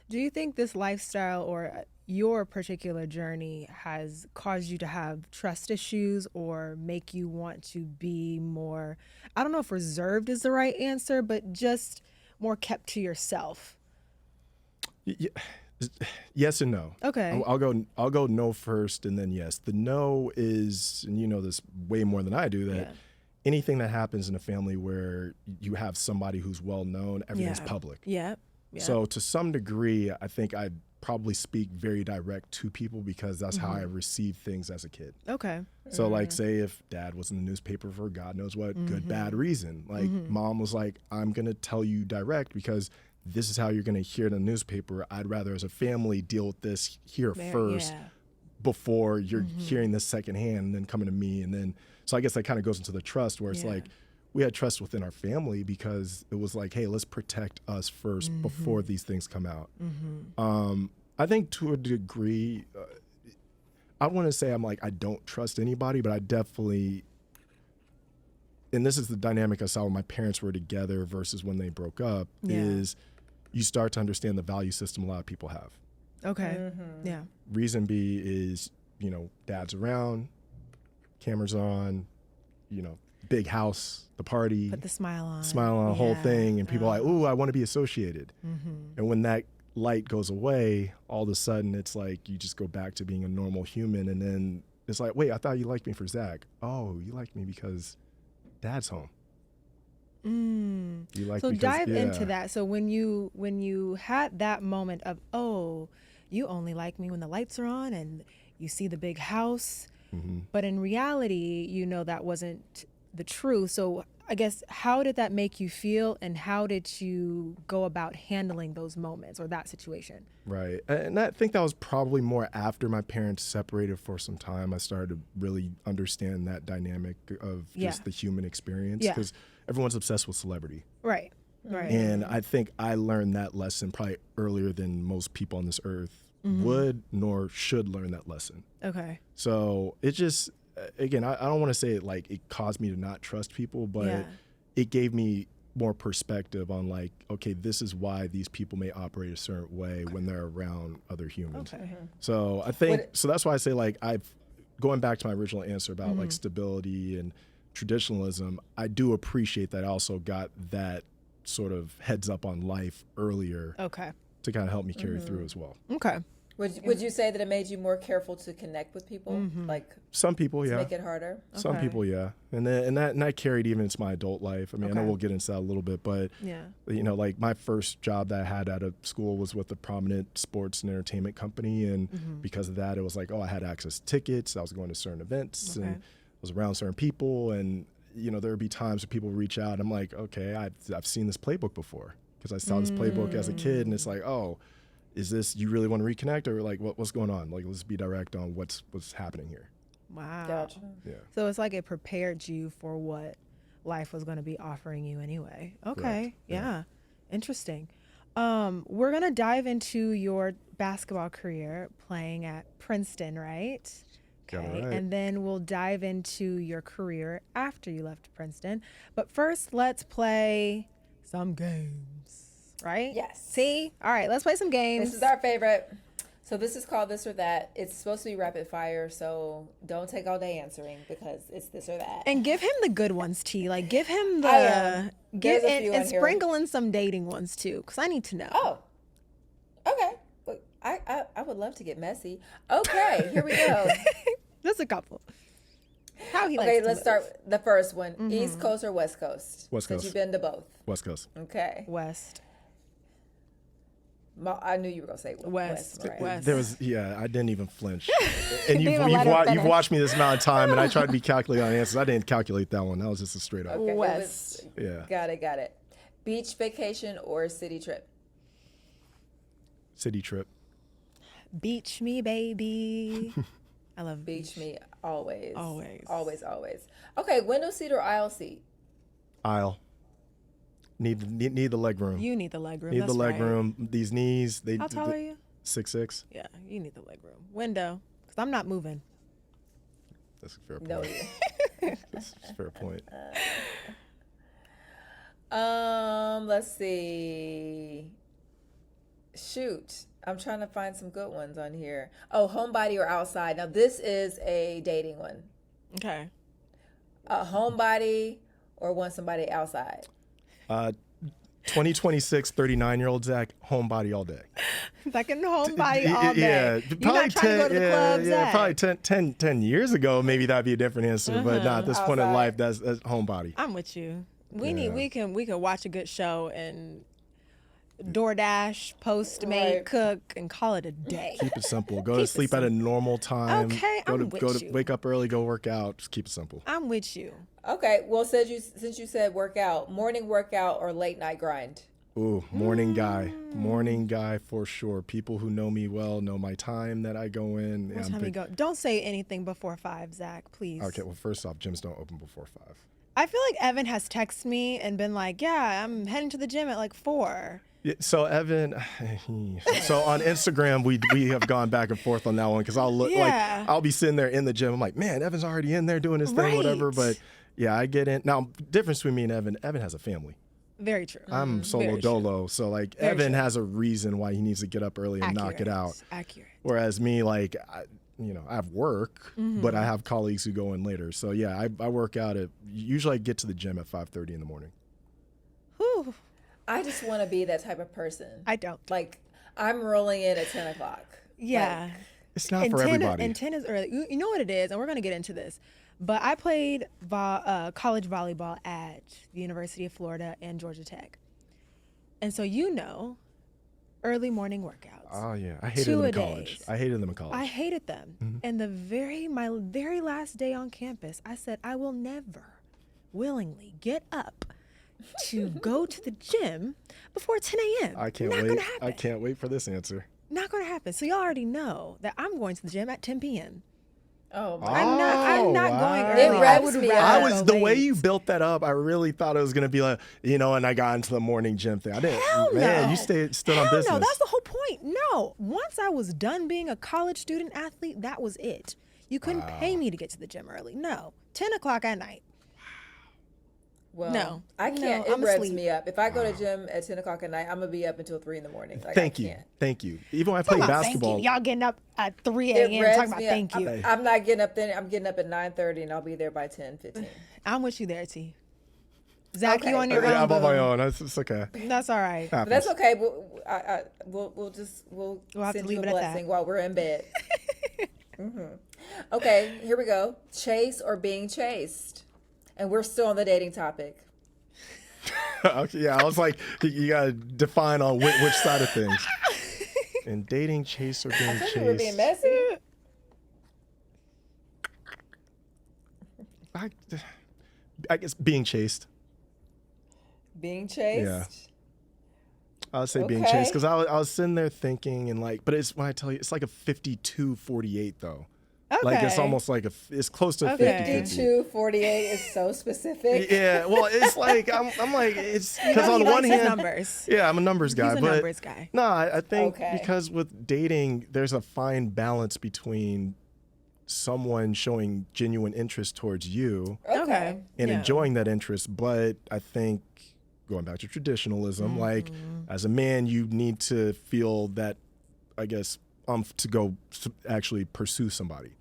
Do you think this lifestyle or your particular journey has caused you to have trust issues or make you want to be more, I don't know if reserved is the right answer, but just more kept to yourself? Yes and no. Okay. I'll go no first and then yes. The no is, and you know this way more than I do, that anything that happens in a family where you have somebody who's well known, everything's public. Yeah. So to some degree, I think I probably speak very direct to people because that's how I received things as a kid. Okay. So like say if dad was in the newspaper for God knows what good, bad reason, like mom was like, I'm going to tell you direct because this is how you're going to hear it in the newspaper. I'd rather as a family deal with this here first before you're hearing this secondhand and then coming to me. And then, so I guess that kind of goes into the trust where it's like, we had trust within our family because it was like, hey, let's protect us first before these things come out. I think to a degree, I want to say I'm like, I don't trust anybody, but I definitely, and this is the dynamic I saw when my parents were together versus when they broke up, is you start to understand the value system a lot of people have. Okay. Yeah. Reason B is, you know, dad's around, cameras on, you know, big house, the party. Put the smile on. The whole thing. And people are like, ooh, I want to be associated. And when that light goes away, all of a sudden it's like you just go back to being a normal human. And then it's like, wait, I thought you liked me for Zach. Oh, you like me because dad's home. You like So because, dive into that. So when you had that moment of, oh, you only like me when the lights are on and you see the big house, but in reality, you know that wasn't the truth. So I guess, how did that make you feel, and how did you go about handling those moments or that situation? Right. And I think that was probably more after my parents separated for some time. I started to really understand that dynamic of just the human experience, because everyone's obsessed with celebrity. Right. Right. And I think I learned that lesson probably earlier than most people on this earth would nor should learn that lesson. Okay. So it just, again, I don't want to say it like it caused me to not trust people, but it gave me more perspective on like, okay, this is why these people may operate a certain way when they're around other humans. Okay. So I think, so that's why I say like, going back to my original answer about like stability and traditionalism, I do appreciate that I also got that sort of heads up on life earlier. Okay. To kind of help me carry through as well. Okay. Would you say that it made you more careful to connect with people? Like some people, to make it harder? Some people, yeah. And that carried even into my adult life. I mean, I know we'll get into that a little bit, but you know, like my first job that I had out of school was with a prominent sports and entertainment company, and because of that, it was like, oh, I had access to tickets. I was going to certain events and I was around certain people, and you know, there would be times where people would reach out. And I'm like, okay, I've seen this playbook before, because I saw this playbook as a kid, and it's like, oh, is this, you really want to reconnect, or like what's going on? Like, let's be direct on what's happening here. Wow. Gotcha. Yeah. So it's like it prepared you for what life was going to be offering you anyway. Okay. Correct. Yeah. Interesting. We're going to dive into your basketball career playing at Princeton, right? Got it Okay. right. And then we'll dive into your career after you left Princeton. But first, let's play some games, right? Yes. See? All right, let's play some games. This is our favorite. So this is called This or That. It's supposed to be rapid fire, so don't take all day answering, because it's this or that. And give him the good ones, T. Like, give him I am. the There's give a few and in here. sprinkle in some dating ones too, because I need to know. Oh, okay. But I would love to get messy. Okay, here we go. Just a couple. How he likes Okay, to let's move. start the first one. East Coast or West Coast? West Since Coast. you've been to both. West Coast. Okay. West. I knew you were gonna say West. right? West. There was, I didn't even flinch. And Didn't even let him you've finish. watched me this amount of time, and I tried to be calculating on answers. I didn't calculate that one. That was just a straight up. Okay, it West. was- Yeah. Got it. Beach vacation or city trip? City trip. Beach me, baby. I love Beach me always. Always. Always. Okay, window seat or aisle seat? Aisle. Need the leg room. You need the leg room. Need That's the leg right. room. These knees. How tall are you? 6'6". Yeah, you need the leg room. Window, because I'm not moving. That's a fair point. No. That's a fair point. Let's see. Shoot. I'm trying to find some good ones on here. Oh, homebody or outside. Now this is a dating one. Okay. A homebody or want somebody outside? 2026, 39-year-old Zach, homebody all day. Second homebody all day. Yeah, You're not trying to go to the club, Zach. probably 10 years ago, maybe that'd be a different answer. But not at this point in Outside. life, that's homebody. I'm with you. Yeah. We can watch a good show and DoorDash, Postmate, Right. cook, and call it a day. Keep it simple. Go Keep to it sleep at a normal time. Okay, go I'm to with you. wake up early, go work out. Just keep it simple. I'm with you. Okay. Well, since you said workout, morning workout or late night grind? Ooh, morning guy for sure. People who know me well know my time that I go in. What I'm time you go? Don't say anything before 5, Zach, please. Okay, well, first off, gyms don't open before 5. I feel like Evan has texted me and been like, yeah, I'm heading to the gym at like 4. Yeah, so Evan, so on Instagram we have gone back and forth on that one because I'll look Yeah. like I'll be sitting there in the gym. I'm like, man, Evan's already in there doing his thing, whatever. Right. But yeah, I get in now. Difference between me and Evan. Evan has a family. Very true. I'm solo Very true. dolo, so like Very Evan true. has a reason why he needs to get up early and knock it out. Accurate. Whereas me, like, I have work, but I have colleagues who go in later. So yeah, I work out at usually I get to the gym at 5:30 in the morning. Whew. I just want to be that type of person. I don't. Like, I'm rolling in at 10 o'clock. Yeah. It's not And for 10 everybody. and 10 is early. You know what it is, and we're going to get into this. But I played college volleyball at the University of Florida and Georgia Tech. And so early morning workouts. Oh yeah, I hated them in college. Two-a-days. I hated them in college. I hated them. And my very last day on campus, I said, I will never willingly get up to go to the gym before 10 a.m. I can't Not wait. gonna happen. I can't wait for this answer. Not going to happen. So y'all already know that I'm going to the gym at 10 p.m. Oh, my. I'm not going wow. early. It I revs would me rather up. I go was the way late. you built that up. I really thought it was gonna be like, and I got into the morning gym thing. I didn't. Hell man, no. you stood on Hell business. no, that's the whole point. No, once I was done being a college student athlete, that was it. You couldn't pay me to get to the gym early. No, 10 o'clock at night. Well, No. I can't. No, it I'm revs asleep. me up. If I go to gym at 10 o'clock at night, I'm going to be up until 3 in the morning. Like, Thank I you, can't. thank you. Even when I played Talking about basketball, Thank you. Y'all getting up at 3 It a.m. revs talking about me thank up. you. I'm not getting up then. I'm getting up at 9:30 and I'll be there by 10:15. I'm with you there, T. Zach, Okay. you on your own? I'm on my boo. own. It's okay. That's all right. But that's okay. We'll We'll have to send leave you a it at that. blessing while we're in bed. Okay, here we go. Chase or being chased, and we're still on the dating topic. Okay, yeah, I was like, you gotta define on which side of things. And dating, chase, or being I think we're being chased. messy. I guess being chased. Being chased. Yeah. I would say being Okay. chased because I was sitting there thinking and like, but it's when I tell you, it's like a 52-48 though. Like it's Okay. almost like it's close to Okay. 50-50. 52-48 is so specific. Yeah, well, it's like I'm like it's You because know, on he one likes his hand, numbers. yeah, I'm a numbers guy, He's a but numbers guy. no, I think Okay. because with dating, there's a fine balance between someone showing genuine interest towards you Okay. and Yeah. enjoying that interest, but I think going back to traditionalism, like Mm-hmm. as a man, you need to feel that, I guess, to go actually pursue somebody.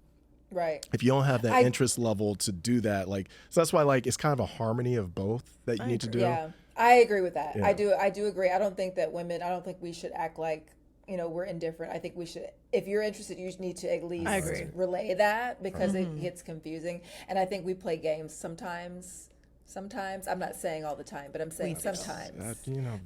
Right. If you don't have that I- interest level to do that, like, so that's why, like, it's kind of a harmony of both that you need to do. Yeah, I agree with that. Yeah. I do agree. I don't think that women. I don't think we should act like we're indifferent. I think we should. If you're interested, you need to at least I agree. relay that because it gets confusing. And I think we play games sometimes. Sometimes I'm not saying all the time, but I'm saying sometimes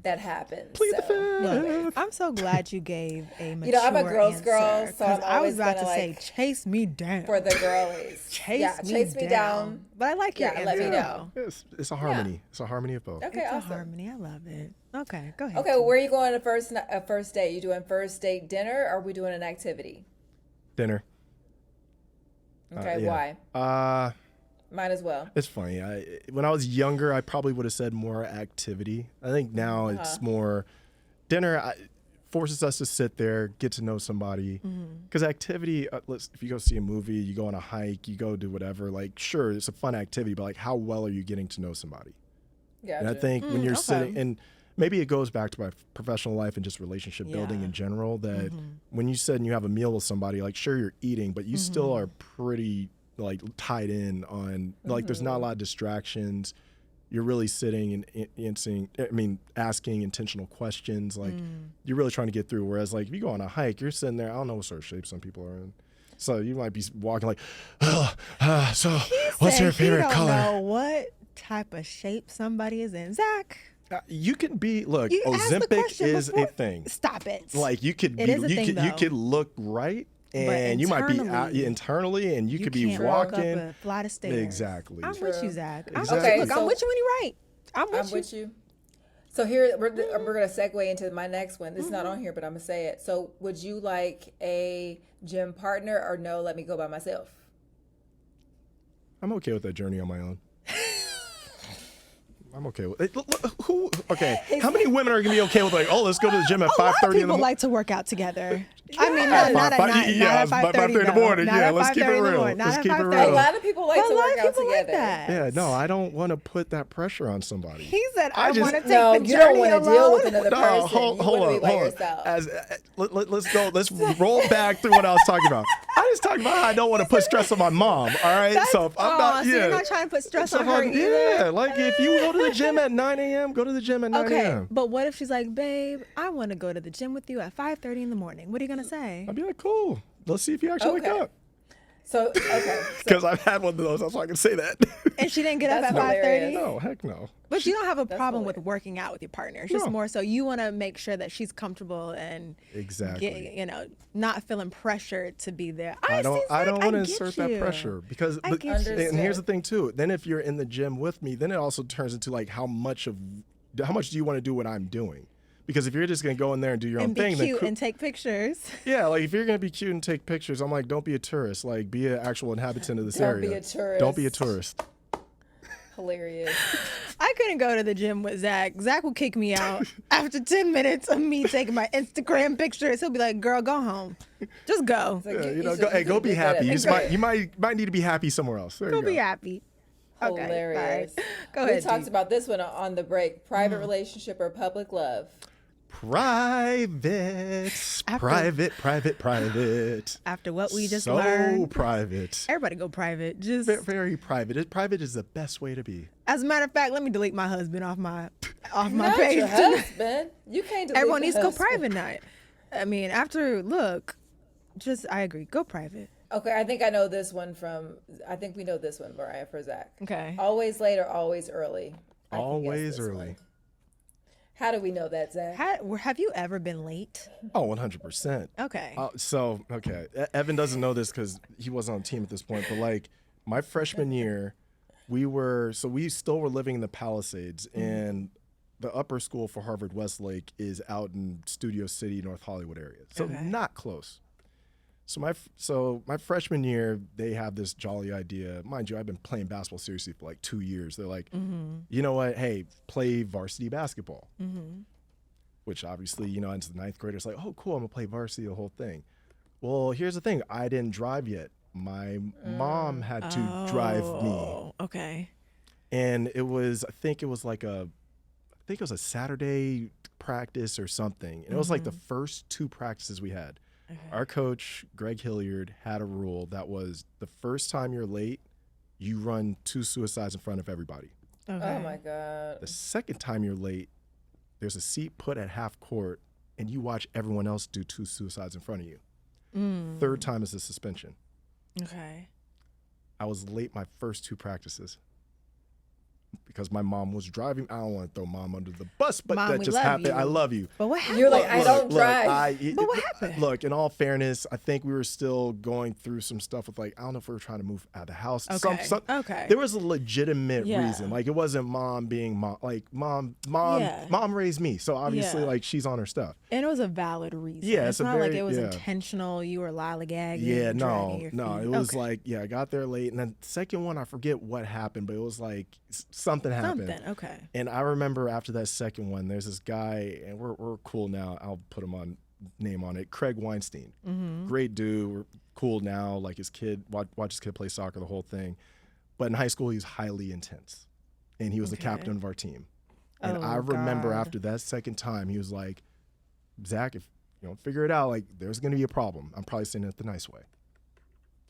that happens. Plead the So, fifth. I'm so glad you gave a mature You know, I'm a girl's girl, answer, so I'm 'cause I was always about to gonna, say, like, chase me down. for the girlies, Chase me down. But I like your Yeah, answer. let me know. It's a harmony. It's a harmony of both. Okay, It's a awesome. harmony. I love it. Okay, go ahead. Okay, well, where are you going on a first date? You doing first date dinner, or are we doing an activity? Dinner. Okay, Yeah. why? Might as well. It's funny. When I was younger, I probably would have said more activity. I think now it's more dinner. Forces us to sit there, get to know somebody. Because activity, if you go see a movie, you go on a hike, you go do whatever. Like, sure, it's a fun activity, but like, how well are you getting to know somebody? Gotcha. And I think when you're okay. sitting, and maybe it goes back to my professional life and just relationship building Yeah. in general, that when you sit and you have a meal with somebody, like, sure, you're eating, but you still are pretty like tied in on, like, there's not a lot of distractions. You're really sitting and asking intentional questions. Like, you're really trying to get through. Whereas, like, if you go on a hike, you're sitting there, I don't know what sort of shape some people are in. So you might be walking like, so what's your favorite He don't color? know what type of shape somebody is in. Zach, You can be, look, you asked the Ozempic question is before. a thing. Stop it. Like, you could It be, is a you thing, could, you though. could look right, and you might be out internally, and you could be can't walk walking. up a flight of stairs. Exactly. I'm with you, Zach. Exactly. Okay, Look, I'm so- with you when you're right. I'm I'm with with you. So here we're gonna segue into my next one. It's not on here, but I'm gonna say it. So would you like a gym partner or no? Let me go by myself. I'm okay with that journey on my own. I'm okay with it. Who? Okay. How many women are gonna be okay with like, oh, let's go to the gym at A lot of 5:30 in the people morning? like to work out together. I mean, not at night. Yeah, Not at 5:30 in the morning. Yeah, let's keep it real. Let's keep it A real. lot of people like to work out together. that. Yeah, no, I don't want to put that pressure on somebody. He said, I just- want to take No, the you don't journey want to alone. deal with another No, person. hold You want to on, be by hold on. yourself. Let's go. Let's roll back through what I was talking about. I was talking about how I don't want to put stress on my mom. All right, so if I'm not, so yeah. you're not trying to put stress So on if her I'm- either? Yeah, like if you go to the gym at 9 a.m., go to the gym at 9 Okay, a.m. but what if she's like, babe, I want to go to the gym with you at 5:30 in the morning. What are you going to say? I'd be like, cool. Let's see if you actually Okay. wake up. So, okay. Because I've had one of those, that's why I can say that. And she didn't get up That's at 5:30? hilarious. No, heck no. But you don't have a That's problem with hilarious. working out with your partner. It's just No. more so you want to make sure that she's comfortable and Exactly. not feeling pressured to be there. I don't want to get insert that you. pressure because I but- get you. and here's the thing too. Then if you're in the gym with me, then it also turns into like how much do you want to do what I'm doing? Because if you're just gonna go in there and do your own And be thing, cute then and take pictures. yeah, like if you're gonna be cute and take pictures, I'm like, don't be a tourist. Like be an actual inhabitant of this Don't area. be a tourist. Don't be a tourist. Hilarious. I couldn't go to the gym with Zach. Zach will kick me out after 10 minutes of me taking my Instagram pictures. He'll be like, girl, go home. Just go. Like, Yeah, you go, should- hey, you go should be get good at happy. it. You might need to be happy somewhere else. There Go you go. be happy. Okay, Hilarious. bye. Go We ahead. talked Dee. about this one on the break. Private relationship or public love? Private. After what we just so learned. private. Everybody go private. Just Very private. Private is the best way to be. as a matter of fact, let me delete my husband off my Not page. your husband. You can't delete Everyone your needs to go husband. private night. I mean, I agree. Go private. Okay, I think I know this one I think we know this one, Mariah, for Zach. Okay. Always late or always early? I can guess Always this early. one. How do we know that, Zach? Have you ever been late? Oh, 100%. Okay. Okay. Evan doesn't know this because he wasn't on the team at this point, but like my freshman year, we still were living in the Palisades, and the upper school for Harvard Westlake is out in Studio City, North Hollywood area. So Okay. not close. So my freshman year, they have this jolly idea. Mind you, I've been playing basketball seriously for like 2 years. They're like, you know what? Hey, play varsity basketball. Which obviously, as the ninth grader, it's like, oh, cool, I'm gonna play varsity, the whole thing. Well, here's the thing. I didn't drive yet. My mom had to drive me. Oh, okay. And I think it was a Saturday practice or something. And it was like the first 2 practices we had. Okay. Our coach, Greg Hilliard, had a rule that was the first time you're late, you run 2 suicides in front of everybody. Okay. Oh my God. The second time you're late, there's a seat put at half court, and you watch everyone else do 2 suicides in front of you. Third time is a suspension. Okay. I was late my first 2 practices because my mom was driving. I don't want to throw mom under the bus, but Mom, that we just love happened. you. I love you. But what happened? You're like, I don't drive. But what happened? Look, in all fairness, I think we were still going through some stuff with like, I don't know if we were trying to move out of the house. Okay. Okay. There was a legitimate Yeah. reason. Like it wasn't mom being mom. Like mom raised me. So obviously Yeah. like she's on her stuff. And it was a valid reason. Yeah, it's it's a not like very- it was yeah. intentional. You were lollygagging. Yeah, dragging your no. feet. It was Okay. like, yeah, I got there late. And then the second one, I forget what happened, but it was like something happened. Something. Okay. And I remember after that second one, there's this guy, and we're cool now. I'll put him on name on it. Craig Weinstein, great dude. We're cool now. Like his kid, watch his kid play soccer, the whole thing. But in high school, he was highly intense, and he was the captain of our team. And Oh, I remember God. after that second time, he was like, Zach, if you don't figure it out, like there's gonna be a problem. I'm probably saying it the nice way.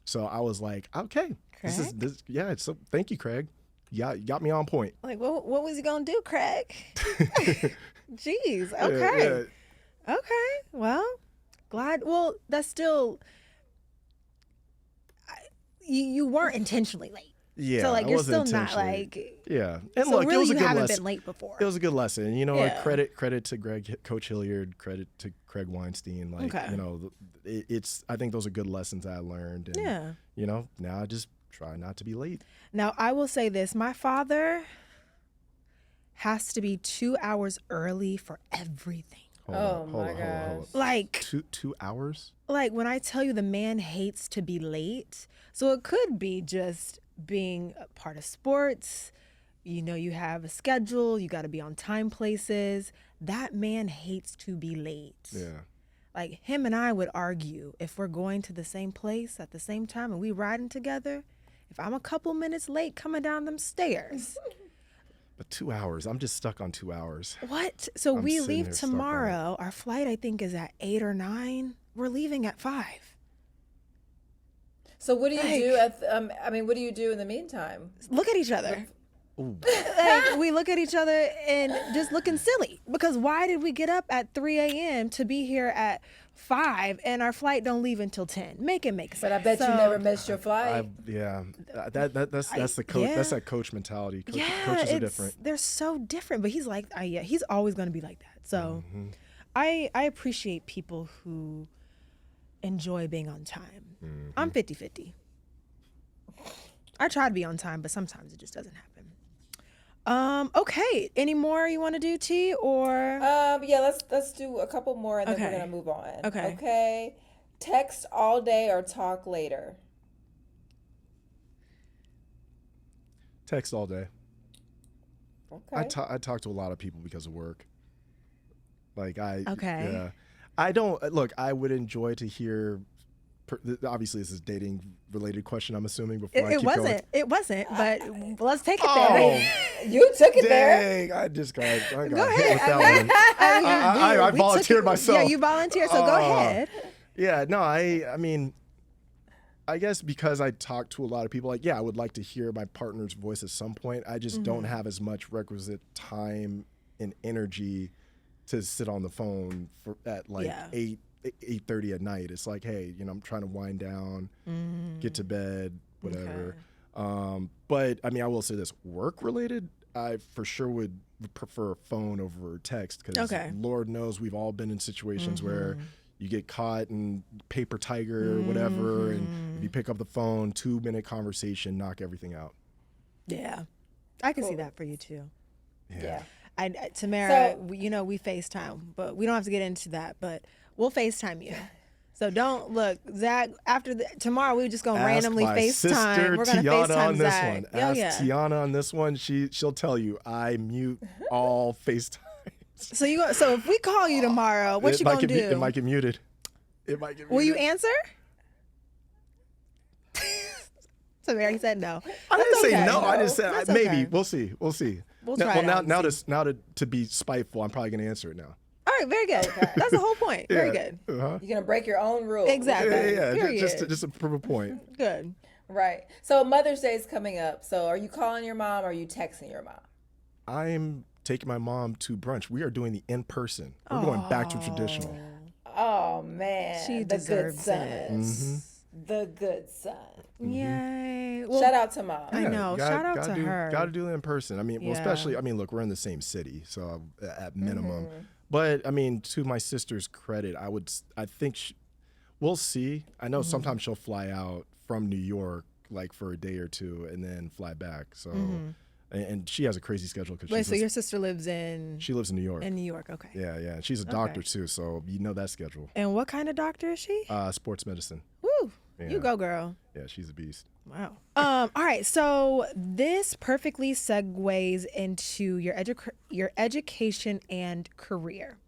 So I was like, okay, So thank you, Craig. Yeah, you got me on point. Like, what was he gonna do, Craig? Jeez. Okay. Yeah. Okay. Well, glad. Well, that's still. You weren't intentionally late. Yeah, So like I you're wasn't still not intentionally- like. Yeah, and So look, really, it was a you good haven't lesson. been late before. It was a good lesson. You know, Yeah. credit to Coach Hilliard, credit to Craig Weinstein. Like, Okay. it's. I think those are good lessons I learned. And, Yeah. Now I just try not to be late. Now I will say this: my father has to be 2 hours early for everything. Oh my gosh. Like, 2 hours. like when I tell you the man hates to be late, so it could be just being a part of sports, You know, you have a schedule, you got to be on time places. That man hates to be late. Yeah. Like him and I would argue if we're going to the same place at the same time and we riding together, if I'm a couple minutes late coming down them stairs. But 2 hours, I'm just stuck on 2 hours. What? So I'm we sitting leave here stuck on it. tomorrow. Our flight, I think, is at 8 or 9. We're leaving at 5. So what do you Like- do at? What do you do in the meantime? Look at each other. Ooh. Like, we look at each other and just looking silly. Because why did we get up at 3 a.m. to be here at 5 and our flight don't leave until 10? Make it make sense. But I bet you So- never missed your flight. That's the coach. yeah. That's that coach mentality. Yeah, Coaches are different. They're so different. But he's like, he's always going to be like that. So I appreciate people who enjoy being on time. I'm 50-50. I try to be on time, but sometimes it just doesn't happen. Okay. Any more you want to do, T, or? Yeah, let's do a couple more and then we're Okay. gonna move on. Okay. Okay. Text all day or talk later. Text all day. Okay. I talk to a lot of people because of work. Like Okay. Yeah. I don't look. I would enjoy to hear. Obviously, this is dating related question. I'm assuming before I It keep going. wasn't. It wasn't. But let's take it Oh, there. You took it there. dang! I got Go hit ahead. with that one. I We volunteered took it- myself. Yeah, you volunteered. So go ahead. Yeah, no, I mean, I guess because I talk to a lot of people, like, yeah, I would like to hear my partner's voice at some point. I just don't have as much requisite time and energy to sit on the phone at like Yeah. 8:30 at night. It's like, hey, I'm trying to wind down, get to bed, whatever. But I mean, I will say this: work related, I for sure would prefer phone over text because Okay. Lord knows we've all been in situations where you get caught in paper tiger or whatever, and if you pick up the phone, 2-minute conversation, knock everything out. Yeah. I can see that for you too. Yeah. Tamara, So- we FaceTime, but we don't have to get into that, but we'll FaceTime you. So don't look, Zach, tomorrow we're just going to Ask randomly my FaceTime. sister We're going to Tiana FaceTime on this Zach. one. Oh, Ask yeah. Tiana on this one. She'll tell you I mute all FaceTime. So if we call you tomorrow, what you going to do? It might get muted. Will you answer? Tamara, he said no. I didn't That's say okay. no. I just said That's maybe. okay. We'll see. We'll see. We'll now, try it well, out now, and now to be spiteful, I'm probably gonna answer it now. All right, very good. That's the whole point. Very good. Uh-huh. You're gonna break your own rules. Exactly. Yeah. Period. Just to prove a point. Good. Right. So Mother's Day is coming up. So are you calling your mom or are you texting your mom? I'm taking my mom to brunch. We are doing the in person. We're going back to traditional. Oh man. She the deserves good it. son. The good son. Yay. Well, Shout out to mom. I know. Shout out gotta to her. Got to do it in person. I mean, well, Yeah. especially. I mean, look, we're in the same city, so at minimum. But I mean, to my sister's credit, I think we'll see. I know sometimes she'll fly out from New York like for a day or two and then fly back. So, and she has a crazy schedule because Wait, so your sister lives in she lives in New York. New York? Okay. Yeah, yeah. She's a doctor too, so you know that schedule. And what kind of doctor is she? Sports medicine. Woo! Yeah. You go, girl. Yeah, she's a beast. Wow. All right. So this perfectly segues into your education and career.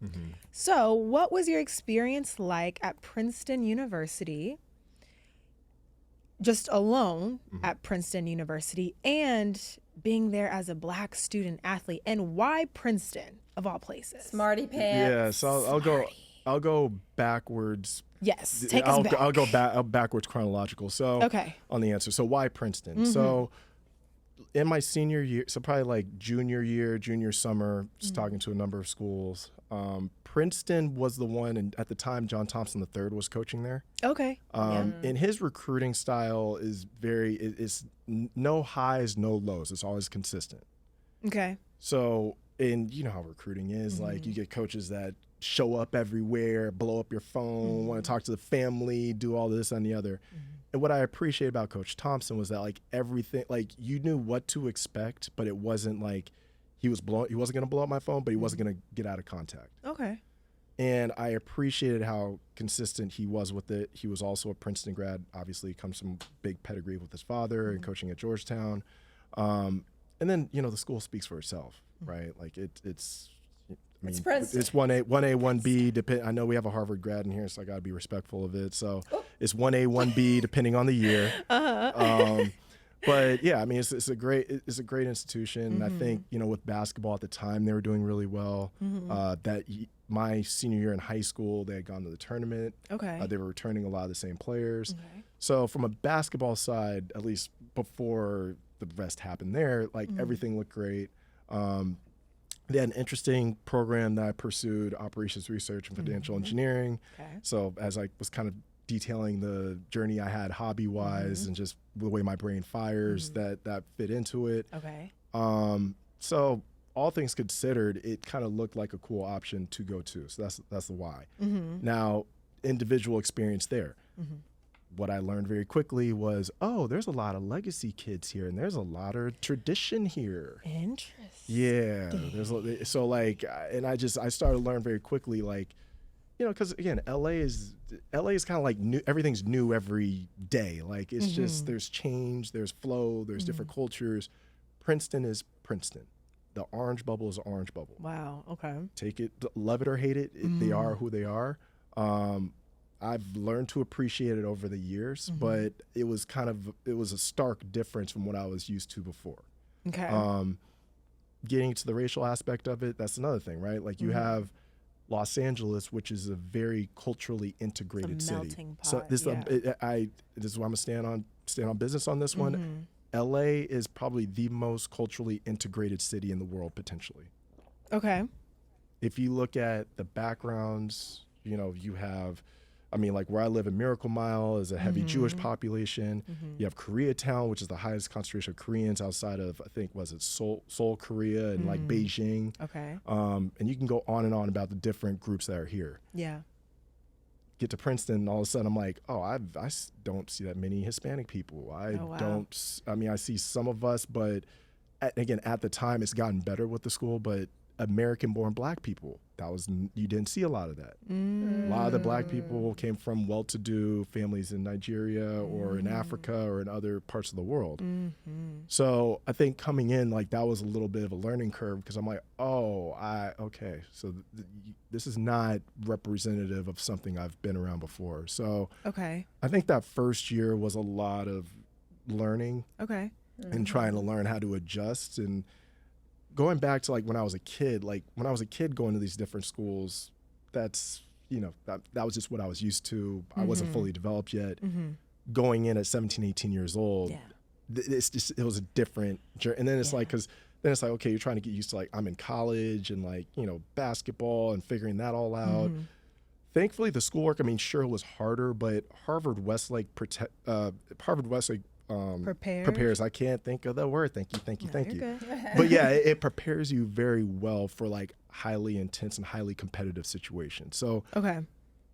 So, what was your experience like at Princeton University? Just alone at Princeton University, and being there as a Black student athlete, and why Princeton of all places? Smarty pants. Yeah, so I'll go backwards. Yes, take us back. I'll go backwards chronological. So Okay. on the answer. So why Princeton? So in my senior year, so probably like junior summer, just talking to a number of schools. Princeton was the one, and at the time, John Thompson III was coaching there. Okay. And his recruiting style is it's no highs, no lows. It's always consistent. Okay. So, and you know how recruiting is. Like, you get coaches that show up everywhere, blow up your phone, want to talk to the family, do all this and the other. And what I appreciate about Coach Thompson was that, like, everything, like, you knew what to expect, but it wasn't like he wasn't going to blow up my phone, but he wasn't going to get out of contact. Okay. And I appreciated how consistent he was with it. He was also a Princeton grad, obviously comes from big pedigree with his father and coaching at Georgetown. and then the school speaks for itself, right? Like it's. I mean, It's Princeton. it's 1A, 1B. I know we have a Harvard grad in here, so I got to be respectful of it. So it's 1A, 1B, depending on the year. But yeah, I mean, it's a great institution. I think with basketball at the time, they were doing really well. My senior year in high school, they had gone to the tournament. Okay. They were returning a lot of the same players. Okay. So from a basketball side, at least before the rest happened there, like everything looked great. They had an interesting program that I pursued, operations research and financial engineering. Okay. So as I was kind of detailing the journey I had hobby-wise and just the way my brain fires, that fit into it. Okay. So all things considered, it kind of looked like a cool option to go to. So that's the why. Now, individual experience there. What I learned very quickly was, there's a lot of legacy kids here, and there's a lot of tradition here. Interesting. Yeah, I started to learn very quickly, like, because again, LA is kind of like new. Everything's new every day. Like it's just there's change, there's flow, there's different cultures. Princeton is Princeton. The orange bubble is orange bubble. Wow. Okay. Take it, love it or hate it. They are who they are. I've learned to appreciate it over the years, but it was a stark difference from what I was used to before. Okay. Getting to the racial aspect of it, that's another thing, right? Like you have Los Angeles, which is a very culturally integrated city. Melting pot. So this is why I'm gonna stand on business on this one. LA is probably the most culturally integrated city in the world potentially. Okay. If you look at the backgrounds, you have, like where I live in Miracle Mile is a heavy Jewish population. You have Koreatown, which is the highest concentration of Koreans outside of, I think, was it Seoul, Korea, and like Beijing. Okay. And you can go on and on about the different groups that are here. Yeah. Get to Princeton, and all of a sudden I'm like, I don't see that many Hispanic people. I see some of us, but at the time it's gotten better with the school, but American-born Black people, you didn't see a lot of that. A lot of the Black people came from well-to-do families in Nigeria or in Africa or in other parts of the world. So I think coming in, like that was a little bit of a learning curve because I'm like, okay, so this is not representative of something I've been around before. So Okay. I think that first year was a lot of learning Okay. and trying to learn how to adjust. And going back to like when I was a kid going to these different schools, that's, that was just what I was used to. I wasn't fully developed yet. Going in at 17, 18 years old, it was a different journey. And then it's like, okay, you're trying to get used to like, I'm in college and like, basketball and figuring that all out. Thankfully the schoolwork, sure it was harder, but Harvard Westlake prepares. I can't think of the word. Thank you. Good. But yeah, it prepares you very well for like highly intense and highly competitive situations. So Okay.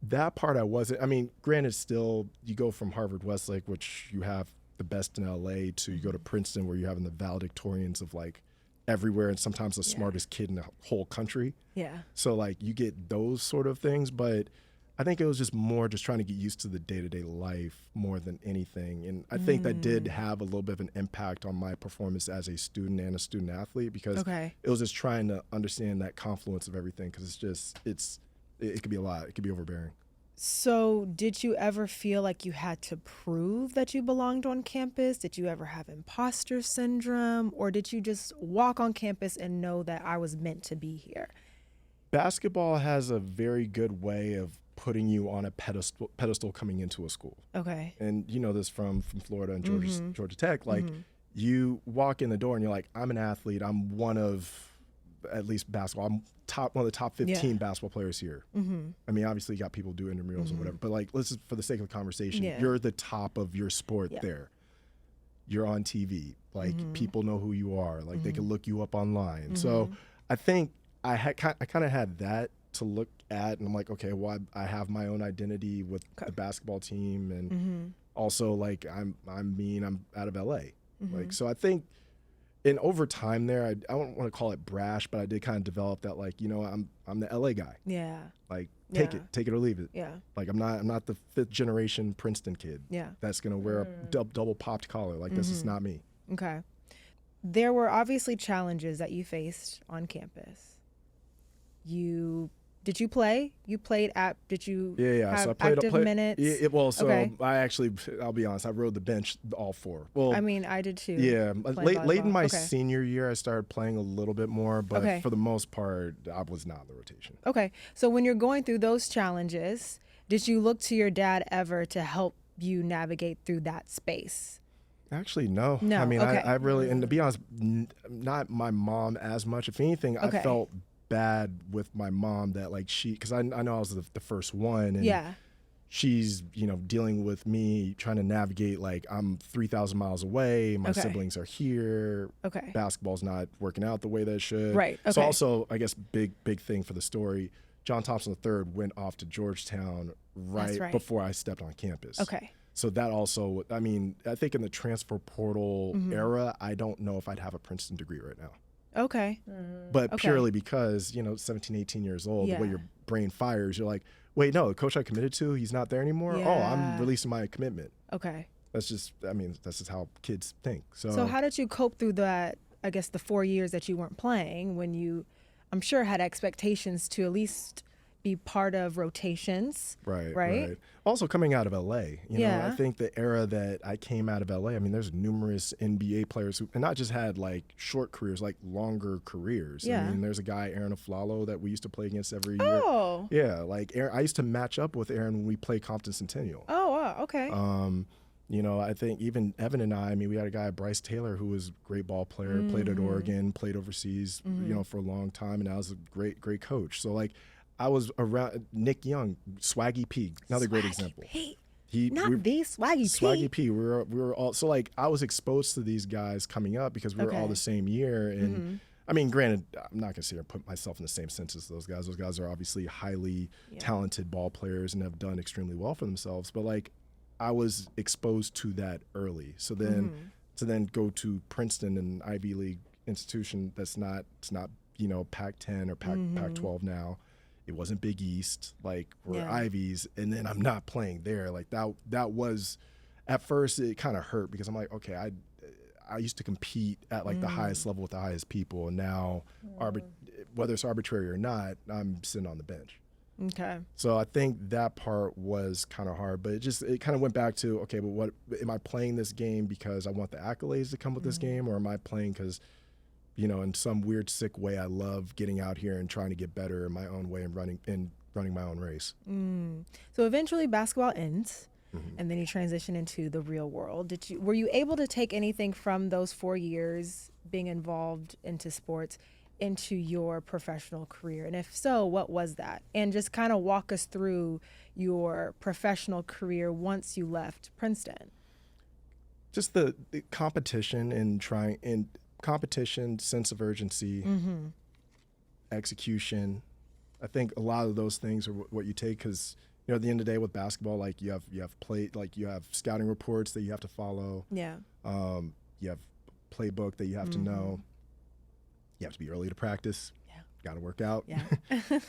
that part I wasn't. Granted, still you go from Harvard Westlake, which you have the best in LA, to you go to Princeton, where you're having the valedictorians of like everywhere and sometimes the smartest kid in the whole country. Yeah. So like you get those sort of things, but I think it was just trying to get used to the day-to-day life more than anything. And I think that did have a little bit of an impact on my performance as a student and a student athlete because it was just trying to understand that confluence of everything because it could be a lot. It could be overbearing. So did you ever feel like you had to prove that you belonged on campus? Did you ever have imposter syndrome? Or did you just walk on campus and know that I was meant to be here? Basketball has a very good way of putting you on a pedestal coming into a school. Okay. And you know this from Florida and Georgia Tech. Like you walk in the door and you're like, I'm an athlete. I'm one of at least basketball. I'm one of the top 15 basketball players here. Obviously you got people do intramurals or whatever, but like, let's just, for the sake of the conversation, you're the top of your sport there. You're on TV. Like people know who you are. Like they can look you up online. So I think I kind of had that to look at, and I'm like, okay, well, I have my own identity with the basketball team, and also like I'm out of LA, like so I think, and over time there, I don't want to call it brash, but I did kind of develop that like I'm the LA guy, like take it or leave it, like I'm not the 5th generation Princeton kid, that's gonna wear a double popped collar, like this is not me. Okay. there were obviously challenges that you faced on campus. Did you play? You played did you Yeah. have So I played active minutes? So I actually, I'll be honest, I rode the bench all 4. Well, I mean, I did too. yeah, playing late in volleyball. my Okay. senior year, I started playing a little bit more, but Okay. for the most part, I was not in the rotation. Okay. So when you're going through those challenges, did you look to your dad ever to help you navigate through that space? Actually, no. No, I mean, okay. I really, and to be honest, not my mom as much. If anything, Okay. I felt bad with my mom that like because I know I was the first one, and Yeah. she's dealing with me trying to navigate like I'm 3,000 miles away, my Okay. siblings are here, Okay. basketball's not working out the way that it should. Right, So okay. also, I guess big thing for the story, John Thompson III went off to Georgetown right before I stepped on campus. Okay. So that also, I mean, I think in the transfer portal Mm-hmm. era, I don't know if I'd have a Princeton degree right now. Okay. But Okay. purely because, 17, 18 years old, the way Yeah. your brain fires, you're like, wait, no, the coach I committed to, he's not there anymore? Oh, Yeah. I'm releasing my commitment. Okay. That's just how kids think. So how did you cope through that, I guess, the 4 years that you weren't playing when you, I'm sure, had expectations to at least be part of rotations? Right. Also coming out of LA, Yeah. I think the era that I came out of LA, I mean, there's numerous NBA players who, and not just had like short careers, like longer careers. Yeah. I mean, there's a guy, Aaron Aflalo, that we used to play against every year. Oh. Yeah, like Aaron, I used to match up with Aaron when we played Compton Centennial. Oh, wow. Okay. I think even Evan and I mean, we had a guy, Bryce Taylor, who was a great ball player, played at Oregon, played overseas, for a long time, and now is a great coach. So like, I was around Nick Young, Swaggy P, another great example. P. The Swaggy P. Swaggy P. We were all, so like I was exposed to these guys coming up because we were all Okay. the same year. And I mean, granted, I'm not gonna sit here and put myself in the same sense as those guys. Those guys are obviously highly talented ball players and have done extremely well for themselves. But like, I was exposed to that early. So then to then go to Princeton, an Ivy League institution it's not Pac-10 or Pac-12 now. It wasn't Big East, like we're Ivies, and then I'm not playing there. Like that was, at first it kind of hurt because I'm like, okay, I used to compete at like the highest level with the highest people, and now whether it's arbitrary or not, I'm sitting on the bench. Okay. So I think that part was kind of hard, but it kind of went back to, okay, but what am I playing this game because I want the accolades to come with this game, or am I playing because in some weird, sick way, I love getting out here and trying to get better in my own way and running my own race. So eventually basketball ends, and then you transition into the real world. Were you able to take anything from those 4 years being involved into sports into your professional career? And if so, what was that? And just kind of walk us through your professional career once you left Princeton. Just the competition and competition, sense of urgency, execution. I think a lot of those things are what you take because at the end of the day with basketball, like you have scouting reports that you have to follow. Yeah. You have playbook that you have to know. You have to be early to practice. Yeah. Got to work out. Yeah.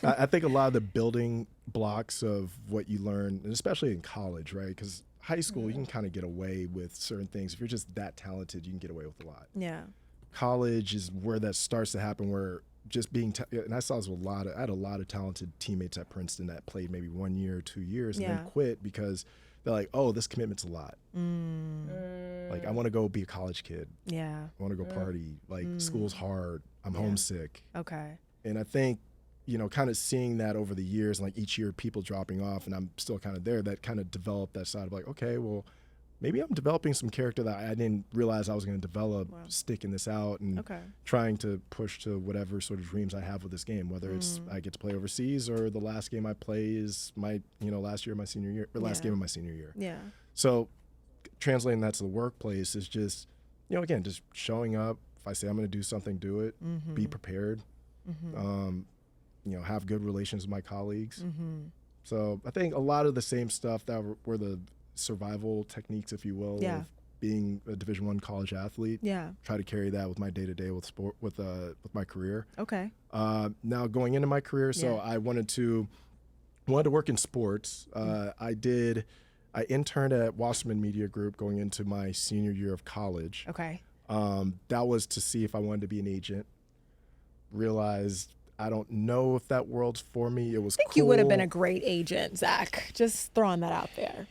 I think a lot of the building blocks of what you learn, and especially in college, right? Because high school, you can kind of get away with certain things. If you're just that talented, you can get away with a lot. Yeah. College is where that starts to happen, where just being and I saw this with I had a lot of talented teammates at Princeton that played maybe 1 year or 2 years and then quit because they're like, oh, this commitment's a lot. Like, I want to go be a college kid. Yeah. I want to go party. Like, school's hard. I'm homesick. Okay. And I think, kind of seeing that over the years, and like each year people dropping off and I'm still kind of there, that kind of developed that side of like, okay, well, maybe I'm developing some character that I didn't realize I was going to develop, sticking this out and trying to push to whatever sort of dreams I have with this game, whether it's I get to play overseas or the last game I play is my, last year of my senior year, or last game of my senior year. Yeah. So translating that to the workplace is just, again, just showing up. If I say I'm going to do something, do it, be prepared, have good relations with my colleagues. So I think a lot of the same stuff that were the survival techniques, if you will, of being a Division I college athlete. Yeah. Try to carry that with my day-to-day with sport, with my career. Okay. Now going into my career, so I wanted to work in sports. I interned at Wasserman Media Group going into my senior year of college. Okay. That was to see if I wanted to be an agent. Realized I don't know if that world's for me. It was I think you would have been a great agent, Zach. Just throwing that out there.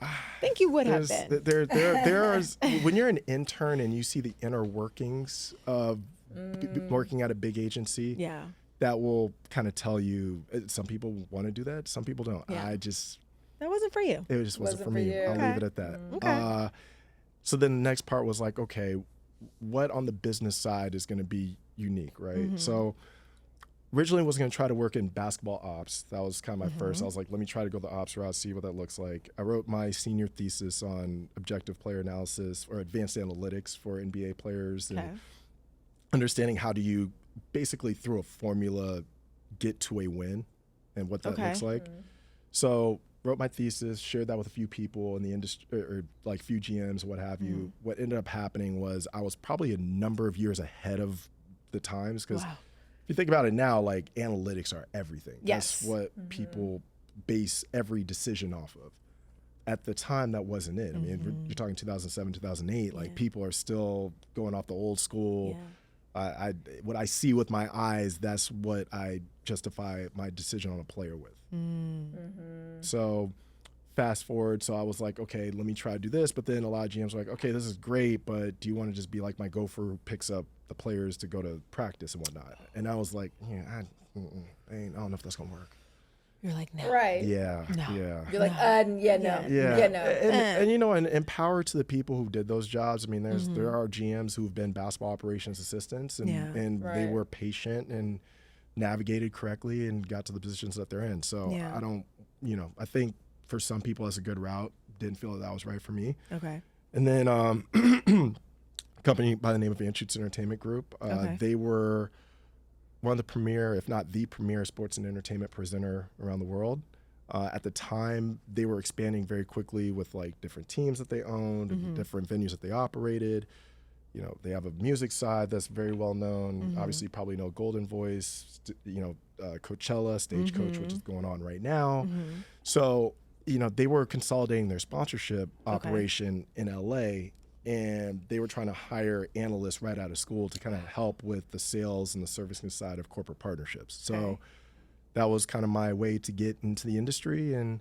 I think you would have been. There's when you're an intern and you see the inner workings of working at a big agency. Yeah. That will kind of tell you. Some people want to do that. Some people don't. Yeah. That wasn't for you. It just wasn't for me. you. I'll Okay. leave it at that. Okay. So then the next part was like, okay, what on the business side is going to be unique, right? So originally was going to try to work in basketball ops. That was kind of my first. I was like, let me try to go the ops route, see what that looks like. I wrote my senior thesis on objective player analysis or advanced analytics for NBA players Okay. and understanding how do you basically through a formula get to a win and what that Okay. looks like. So wrote my thesis, shared that with a few people in the industry, or like a few GMs, what have you. What ended up happening was I was probably a number of years ahead of the times because Wow. if you think about it now, like analytics are everything. Yes. That's what people base every decision off of. At the time, that wasn't it. I mean, you're talking 2007, 2008. Like people are still going off the old school. Yeah. What I see with my eyes, that's what I justify my decision on a player with. So fast forward, so I was like, okay, let me try to do this. But then a lot of GMs were like, okay, this is great, but do you want to just be like my gopher who picks up the players to go to practice and whatnot? And I was like, yeah, I don't know if that's gonna work. You're like, no. Right. Yeah, No. yeah. You're like, yeah, no. Yeah, Yeah, no. and you know, and power to the people who did those jobs. I mean, there are GMs who've been basketball operations assistants, and Yeah. and they Right. were patient and navigated correctly and got to the positions that they're in. So Yeah. I don't, I think for some people that's a good route. Didn't feel that was right for me. Okay. And then a company by the name of Anschutz Entertainment Group. Okay. They were one of the premier, if not the premier, sports and entertainment presenter around the world. At the time, they were expanding very quickly with like different teams that they owned, and different venues that they operated. You know, they have a music side that's very well known. Obviously, you probably know Golden Voice, Coachella, Stagecoach, which is going on right now. So, they were consolidating their sponsorship operation in LA, and they were trying to hire analysts right out of school to kind of help with the sales and the servicing side of corporate partnerships. So that was kind of my way to get into the industry, and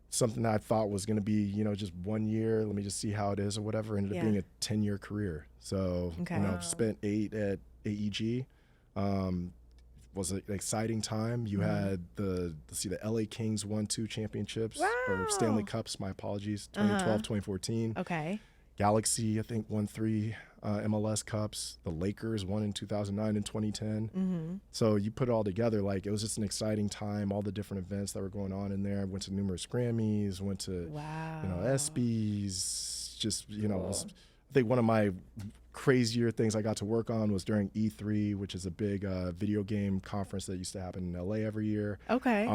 something that I thought was going to be, just 1 year, let me just see how it is or whatever, ended up being a 10-year career. So, spent 8 at AEG. Was an exciting time. You had the LA Kings won 2 championships, or Stanley Cups, my apologies, 2012, 2014. Okay. Galaxy, I think, won 3 MLS Cups. The Lakers won in 2009 and 2010. So you put it all together, like it was just an exciting time, all the different events that were going on in there. I went to numerous Grammys, went to, ESPYs, just, was, I think one of my crazier things I got to work on was during E3, which is a big video game conference that used to happen in LA every year. Okay.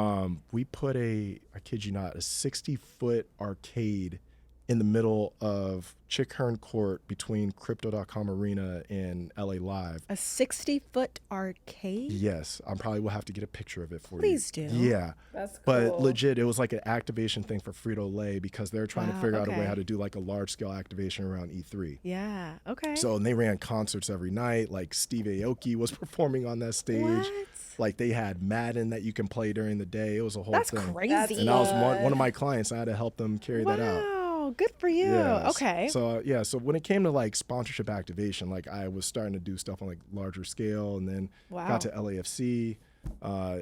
We put I kid you not, a 60-foot arcade in the middle of Chick Hearn Court between Crypto.com Arena and LA Live. A 60-foot arcade? Yes, I probably will have to get a picture of it for Please you. do. Yeah. That's cool. But legit, it was like an activation thing for Frito-Lay because they're trying to Wow, figure out a way okay. how to do like a large-scale activation around E3. Yeah. Okay. So, and they ran concerts every night. Like Steve Aoki was performing on that stage. What? Like they had Madden that you can play during the day. It was a whole That's thing. crazy. That's And that was one of my clients. I had to help them carry that out. Wow. Good for you. Yes. Okay. So so when it came to like sponsorship activation, like I was starting to do stuff on like larger scale, and then got to LAFC.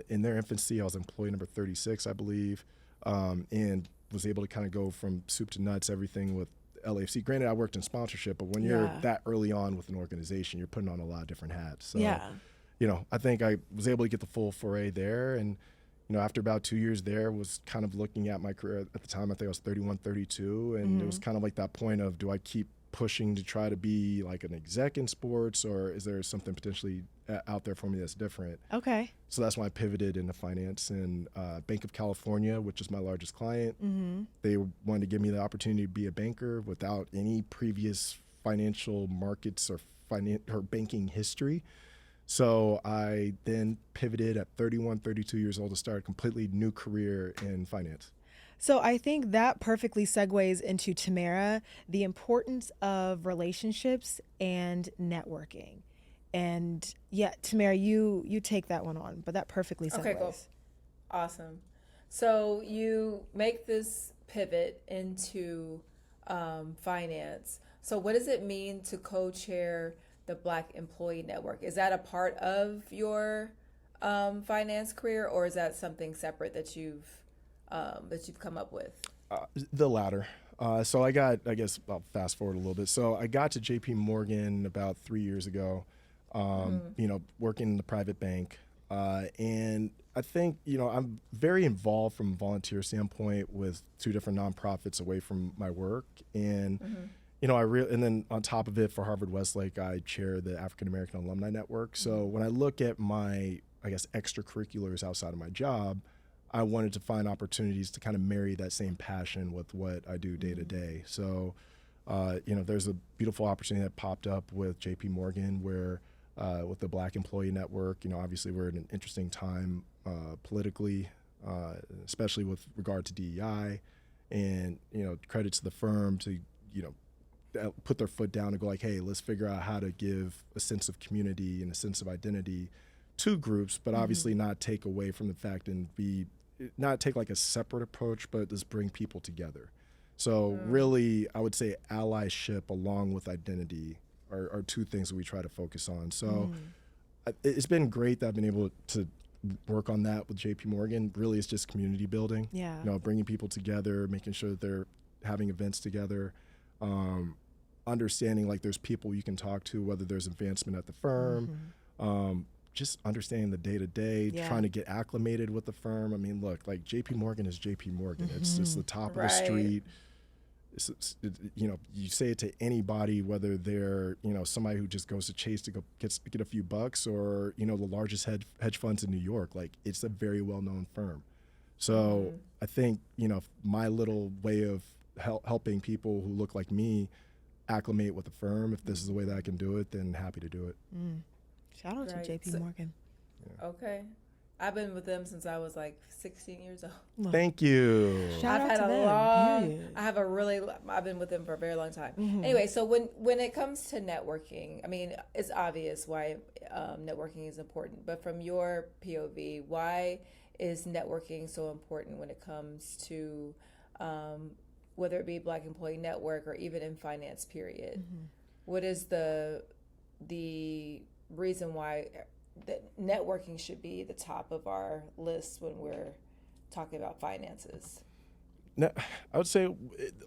In their infancy, I was employee number 36, I believe, and was able to kind of go from soup to nuts, everything with LAFC. Granted, I worked in sponsorship, but when you're that early on with an organization, you're putting on a lot of different hats. So, I think I was able to get the full foray there, and after about 2 years there, was kind of looking at my career. At the time, I think I was 31, 32, and it was kind of like that point of, do I keep pushing to try to be like an exec in sports, or is there something potentially out there for me that's different? Okay. So that's why I pivoted into finance, and Bank of California, which is my largest client. They wanted to give me the opportunity to be a banker without any previous financial markets or banking history. So I then pivoted at 31, 32 years old to start a completely new career in finance. So I think that perfectly segues into Tamara, the importance of relationships and networking. And yeah, Tamara, you take that one on, but that perfectly segues. Okay, cool. Awesome. So you make this pivot into finance. So what does it mean to co-chair the Black Employee Network? Is that a part of your finance career, or is that something separate that you've come up with? The latter. So I guess I'll fast forward a little bit. So I got to JP Morgan about 3 years ago, working in the private bank. And I think, I'm very involved from a volunteer standpoint with 2 different nonprofits away from my work. And, and then on top of it for Harvard Westlake, I chair the African American Alumni Network. So when I look at my, extracurriculars outside of my job, I wanted to find opportunities to kind of marry that same passion with what I do day to day. So, there's a beautiful opportunity that popped up with JP Morgan where with the Black Employee Network, obviously we're in an interesting time politically, especially with regard to DEI, and, credit to the firm to, put their foot down and go like, hey, let's figure out how to give a sense of community and a sense of identity to groups, but obviously not take away from the fact and not take like a separate approach, but just bring people together. So really, I would say allyship along with identity are 2 things that we try to focus on. So it's been great that I've been able to work on that with JP Morgan. Really, it's just community building. Yeah. Bringing people together, making sure that they're having events together, understanding like there's people you can talk to, whether there's advancement at the firm, just understanding the day-to-day, trying to get acclimated with the firm. I mean, look, like JP Morgan is JP Morgan. It's just the top of the street. You say it to anybody, whether they're, somebody who just goes to Chase to go get a few bucks or, the largest hedge funds in New York. Like, it's a very well-known firm. So I think, my little way of helping people who look like me acclimate with the firm, if this is the way that I can do it, then happy to do it. Shout out to JP Morgan. Okay. I've been with them since I was like 16 years old. Thank you. Shout out to them. I've been with them for a very long time. Anyway, so when it comes to networking, I mean, it's obvious why networking is important, but from your POV, why is networking so important when it comes to whether it be Black Employee Network or even in finance, period? What is the reason why that networking should be the top of our list when we're talking about finances? I would say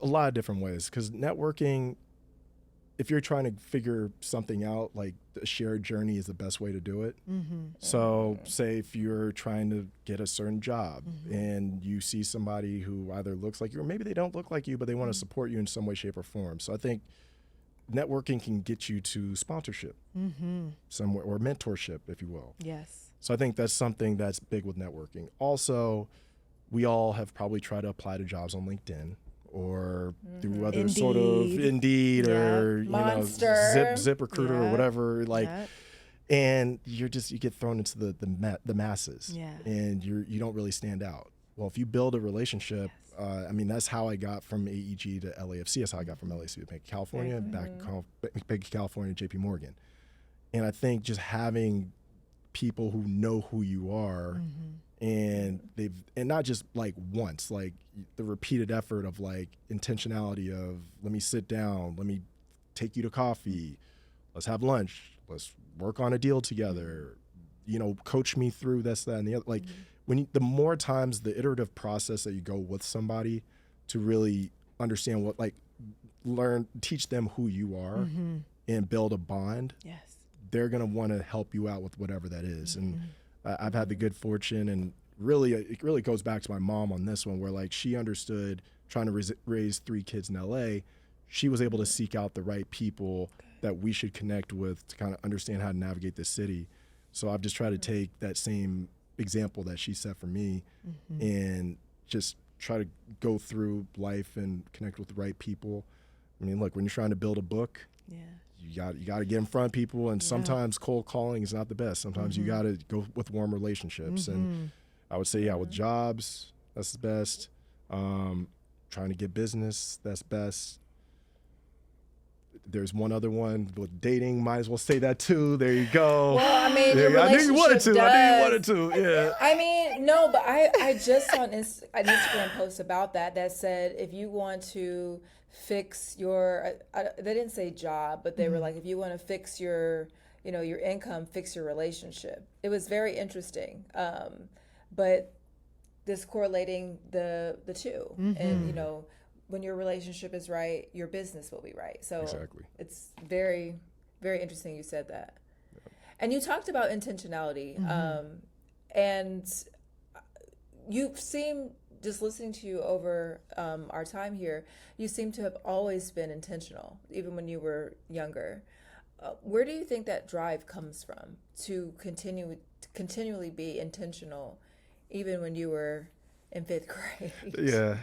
a lot of different ways, because networking, if you're trying to figure something out, like a shared journey is the best way to do it. So say if you're trying to get a certain job and you see somebody who either looks like you or maybe they don't look like you, but they want to support you in some way, shape, or form. So I think networking can get you to sponsorship somewhere, or mentorship, if you will. Yes. So I think that's something that's big with networking. Also, we all have probably tried to apply to jobs on LinkedIn or through other sort of Indeed or Monster. ZipRecruiter or whatever. And you get thrown into the masses. Yeah. And you don't really stand out. Well, if you build a relationship, that's how I got from AEG to LAFC. That's how I got from LAFC to Bank of California, back Bank of California to JP Morgan. And I think just having people who know who you are and not just like once, like the repeated effort of like intentionality of let me sit down, let me take you to coffee, let's have lunch, let's work on a deal together, coach me through this, that, and the other. Like the more times, the iterative process that you go with somebody to really understand what, like, teach them who you are and build a bond. Yes. They're going to want to help you out with whatever that is. And I've had the good fortune, and really, it really goes back to my mom on this one, where like she understood trying to raise 3 kids in LA. She was able to seek out the right people that we should connect with to kind of understand how to navigate this city. So I've just tried to take that same example that she set for me and just try to go through life and connect with the right people. I mean, look, when you're trying to build a book, you got to get in front of people, and sometimes cold calling is not the best. Sometimes you got to go with warm relationships. And I would say, with jobs, that's the best. Trying to get business that's best. There's one other one with dating. Might as well say that too. There you go. Well, I mean, your I knew you wanted relationship to. I knew you does. wanted to. Yeah. I mean, no, but I just saw an Instagram post about that said if you want to fix your, they didn't say job, but they were like, if you want to fix your, your income, fix your relationship. It was very interesting. But this correlating the two, and when your relationship is right, your business will be right. So Exactly. it's very, very interesting you said that. And you talked about intentionality. And you seem, just listening to you over our time here, you seem to have always been intentional, even when you were younger. Where do you think that drive comes from to continually be intentional, even when you were in 5th grade? Yeah,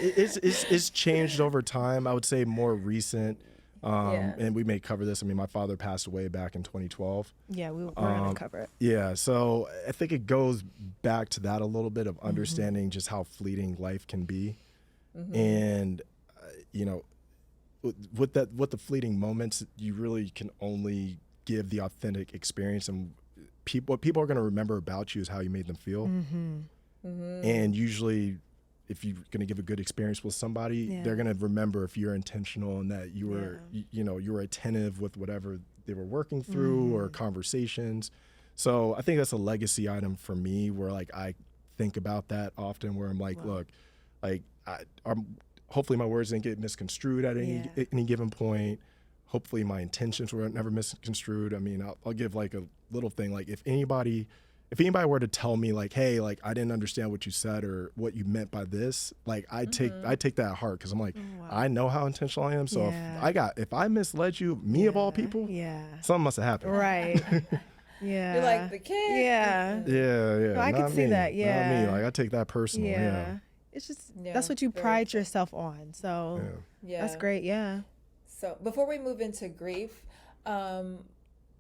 it's changed over time. I would say more recent, and we may cover this. I mean, my father passed away back in 2012. Yeah, we're going to cover it. Yeah, so I think it goes back to that a little bit of understanding just how fleeting life can be, and with the fleeting moments, you really can only give the authentic experience, and what people are going to remember about you is how you made them feel. And usually, if you're going to give a good experience with somebody, they're going to remember if you're intentional and that you were, you were attentive with whatever they were working through or conversations. So I think that's a legacy item for me, where like I think about that often, where I'm like, look, like hopefully my words didn't get misconstrued at any given point. Hopefully my intentions were never misconstrued. I mean, I'll give like a little thing, like if anybody were to tell me like, hey, like I didn't understand what you said or what you meant by this, like I take that at heart, because I'm like, I know how intentional I am. So if I misled you, me of all people, something must have happened. Right. Yeah. You're like the kid. Yeah. Yeah. No, I can see that. Yeah. Not me. Like I take that personal. Yeah. It's just that's what you pride yourself on. So that's great. Yeah. So before we move into grief,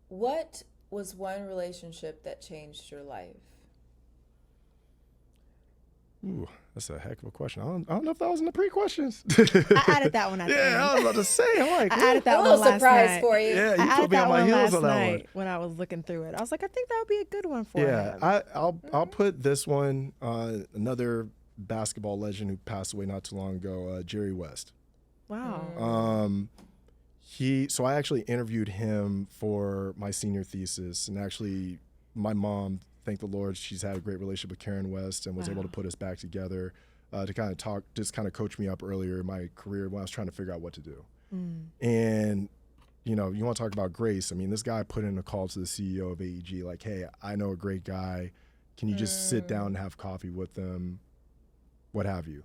what was one relationship that changed your life? Ooh, that's a heck of a question. I don't know if that was in the pre-questions. I added that one. I was about to say. I'm like, I added that a one little last surprise night. for you. Yeah, you I put added me on that my one heels last on that night one. when I was looking through it. I was like, I think that would be a good one for him. I'll put this one. Another basketball legend who passed away not too long ago, Jerry West. Wow. So I actually interviewed him for my senior thesis, and actually my mom, thank the Lord, she's had a great relationship with Karen West and was able to put us back together to kind of coach me up earlier in my career when I was trying to figure out what to do. And you want to talk about grace. I mean, this guy put in a call to the CEO of AEG, like, hey, I know a great guy. Can you just sit down and have coffee with them? What have you?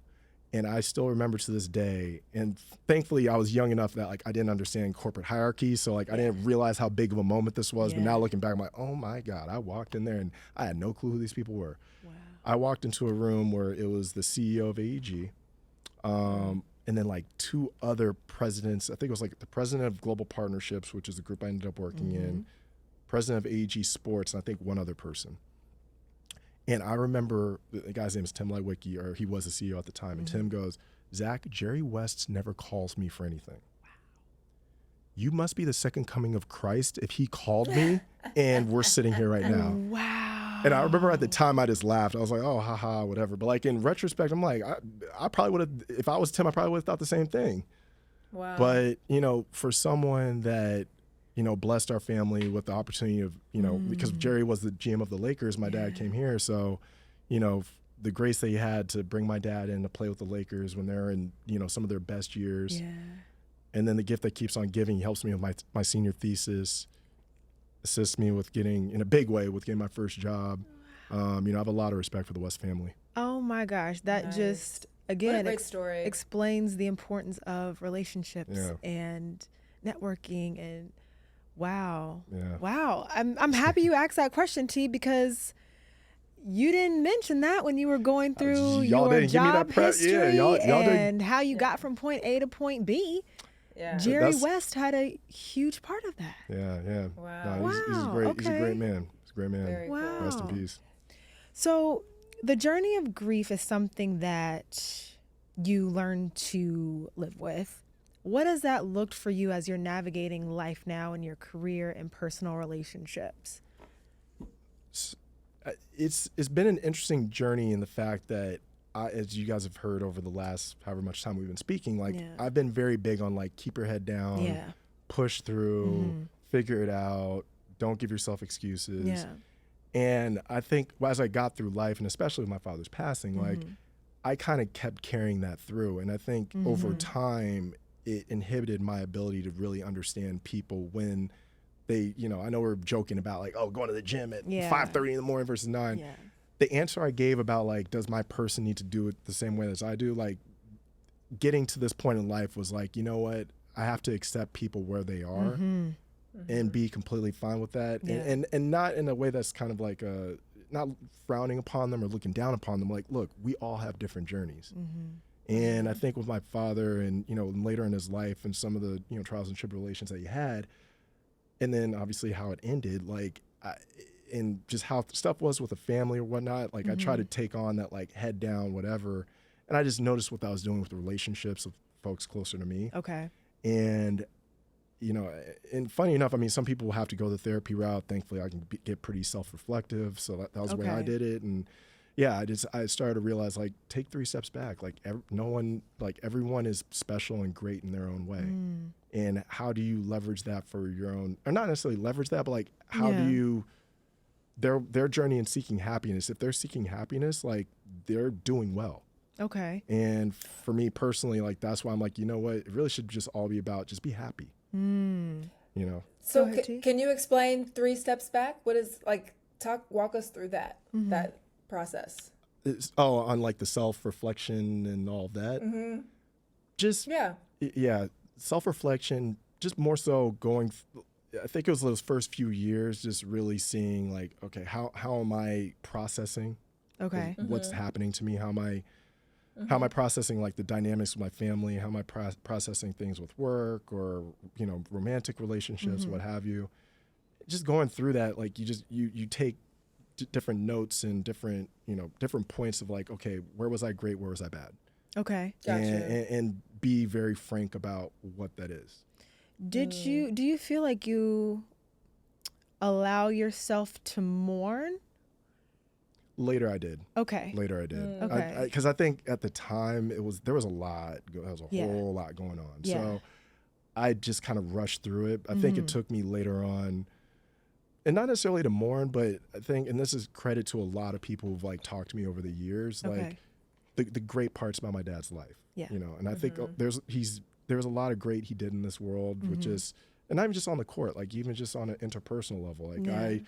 And I still remember to this day, and thankfully I was young enough that like I didn't understand corporate hierarchy, so like I didn't realize how big of a moment this was. But now looking back, I'm like, oh my God, I walked in there and I had no clue who these people were. Wow. I walked into a room where it was the CEO of AEG, and then like two other presidents. I think it was like the president of Global Partnerships, which is the group I ended up working in, president of AEG Sports, and I think one other person. And I remember the guy's name is Tim Lightwicki, or he was the CEO at the time. And Tim goes, Zach, Jerry West never calls me for anything. Wow. You must be the second coming of Christ if he called me and we're sitting here right now. Wow. And I remember at the time I just laughed. I was like, oh, haha, whatever. But like in retrospect, I'm like, I probably would have, if I was Tim, I probably would have thought the same thing. Wow. But, for someone that, blessed our family with the opportunity of, because Jerry was the GM of the Lakers, my dad came here. So, the grace that he had to bring my dad in to play with the Lakers when they're in, some of their best years. Yeah. And then the gift that keeps on giving, he helps me with my senior thesis, assists me with in a big way with getting my first job. I have a lot of respect for the West family. Oh my gosh. That just, again, great story. Explains the importance of relationships and networking and wow. Yeah. Wow. I'm happy you asked that question, T, because you didn't mention that when you were going through your job history and how you got from point A to point B. Yeah. Jerry West had a huge part of that. Yeah. Wow. No, he's great. Okay. He's a great man. He's a great man. Very wow. Rest in peace. So the journey of grief is something that you learn to live with. What has that looked for you as you're navigating life now in your career and personal relationships? It's been an interesting journey in the fact that as you guys have heard over the last however much time we've been speaking, like I've been very big on like keep your head down, push through, figure it out, don't give yourself excuses. Yeah. And I think as I got through life, and especially with my father's passing, like I kind of kept carrying that through. And I think over time, it inhibited my ability to really understand people when they, you know, I know we're joking about like, oh, going to the gym at 5:30 in the morning versus 9. Yeah. The answer I gave about like, does my person need to do it the same way as I do? Like getting to this point in life was like, you know what? I have to accept people where they are and be completely fine with that. Yeah. And not in a way that's kind of like not frowning upon them or looking down upon them. Like, look, we all have different journeys. And I think with my father and, you know, later in his life and some of the, you know, trials and tribulations that he had, and then obviously how it ended, like, and just how stuff was with the family or whatnot, like I try to take on that like head down, whatever. And I just noticed what I was doing with the relationships of folks closer to me. Okay. And, you know, and funny enough, I mean, some people have to go the therapy route. Thankfully, I can get pretty self-reflective. So that was the way I did it. And yeah, I started to realize like, take 3 steps back. Like everyone is special and great in their own way. And how do you leverage that for your own, or not necessarily leverage that, but like, how do you, their journey in seeking happiness, if they're seeking happiness, like they're doing well. Okay. And for me personally, like, that's why I'm like, you know what, it really should just all be about just be happy. You know? So ahead, T. can you explain 3 steps back? What is like, walk us through that, that process. On like the self-reflection and all of that. Just, self-reflection, just more so going, I think it was those first few years, just really seeing like, okay, how am I processing what's happening to me? How am I processing like the dynamics with my family? How am I processing things with work or, you know, romantic relationships, what have you? Just going through that, like you take different notes and different points of like, okay, where was I great? Where was I bad? Okay. Gotcha. And be very frank about what that is. Do you feel like you allow yourself to mourn? Later I did. Okay. Later I did. Okay. Because I think at the time there was a lot. There was a whole lot going on. Yeah. So I just kind of rushed through it. I think it took me later on, and not necessarily to mourn, but I think, and this is credit to a lot of people who've like talked to me over the years, like the great parts about my dad's life. Yeah. You know, and I think there's a lot of great he did in this world, which is, and not even just on the court, like even just on an interpersonal level. Like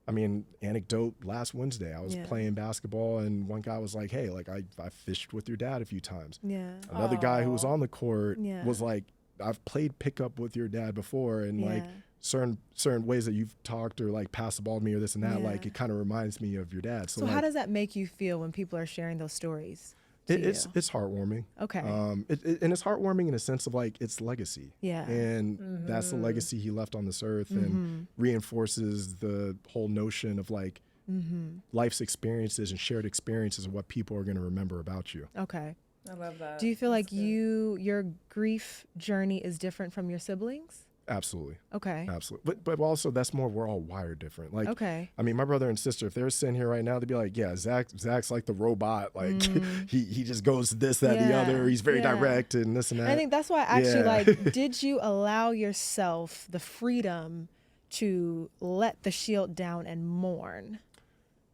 I mean, anecdote, last Wednesday, I was playing basketball and one guy was like, hey, like I fished with your dad a few times. Yeah. Another guy who was on the court was like, I've played pickup with your dad before, and like certain ways that you've talked or like passed the ball to me or this and that, like it kind of reminds me of your dad. So like, how does that make you feel when people are sharing those stories? It's heartwarming. Okay. And it's heartwarming in a sense of like it's legacy. Yeah. And that's the legacy he left on this earth, and reinforces the whole notion of like life's experiences and shared experiences of what people are going to remember about you. Okay. I love that. Do you feel like your grief journey is different from your siblings? Absolutely. Okay. Absolutely. But also that's more, we're all wired different. Like, I mean, my brother and sister, if they're sitting here right now, they'd be like, yeah, Zach's like the robot. Like he just goes this, that, the other. He's very direct and this and that. I think that's why I actually like, did you allow yourself the freedom to let the shield down and mourn?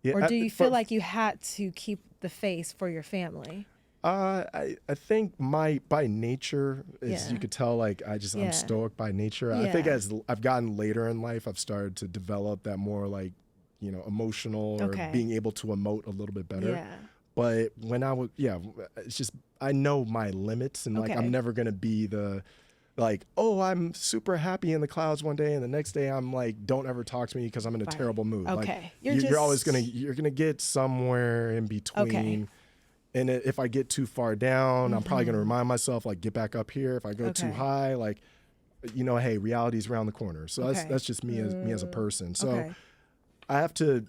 Yeah, or do you feel like you had to keep the face for your family? I think by nature, as you could tell, like I'm stoic by nature. I think as I've gotten later in life, I've started to develop that more like, you know, emotional or being able to emote a little bit better. Yeah. But when I was, it's just, I know my limits, and like, I'm never going to be the, like, oh, I'm super happy in the clouds one day, and the next day I'm like, don't ever talk to me because I'm in a terrible mood. Okay. Like, you're always you're going to get somewhere in between. Okay. And if I get too far down, I'm probably going to remind myself, like, get back up here. If I go too high, like, you know, hey, reality's around the corner. So that's just me as a person. So I have to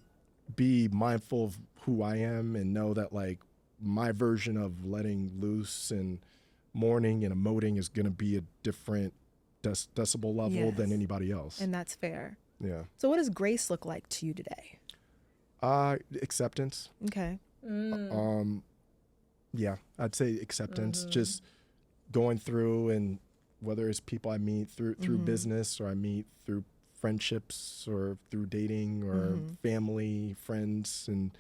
be mindful of who I am and know that like my version of letting loose and mourning and emoting is going to be a different decibel level than anybody else. And that's fair. Yeah. So what does grace look like to you today? Acceptance. Okay. Yeah, I'd say acceptance, just going through, and whether it's people I meet through business, or I meet through friendships, or through dating, or family, friends, and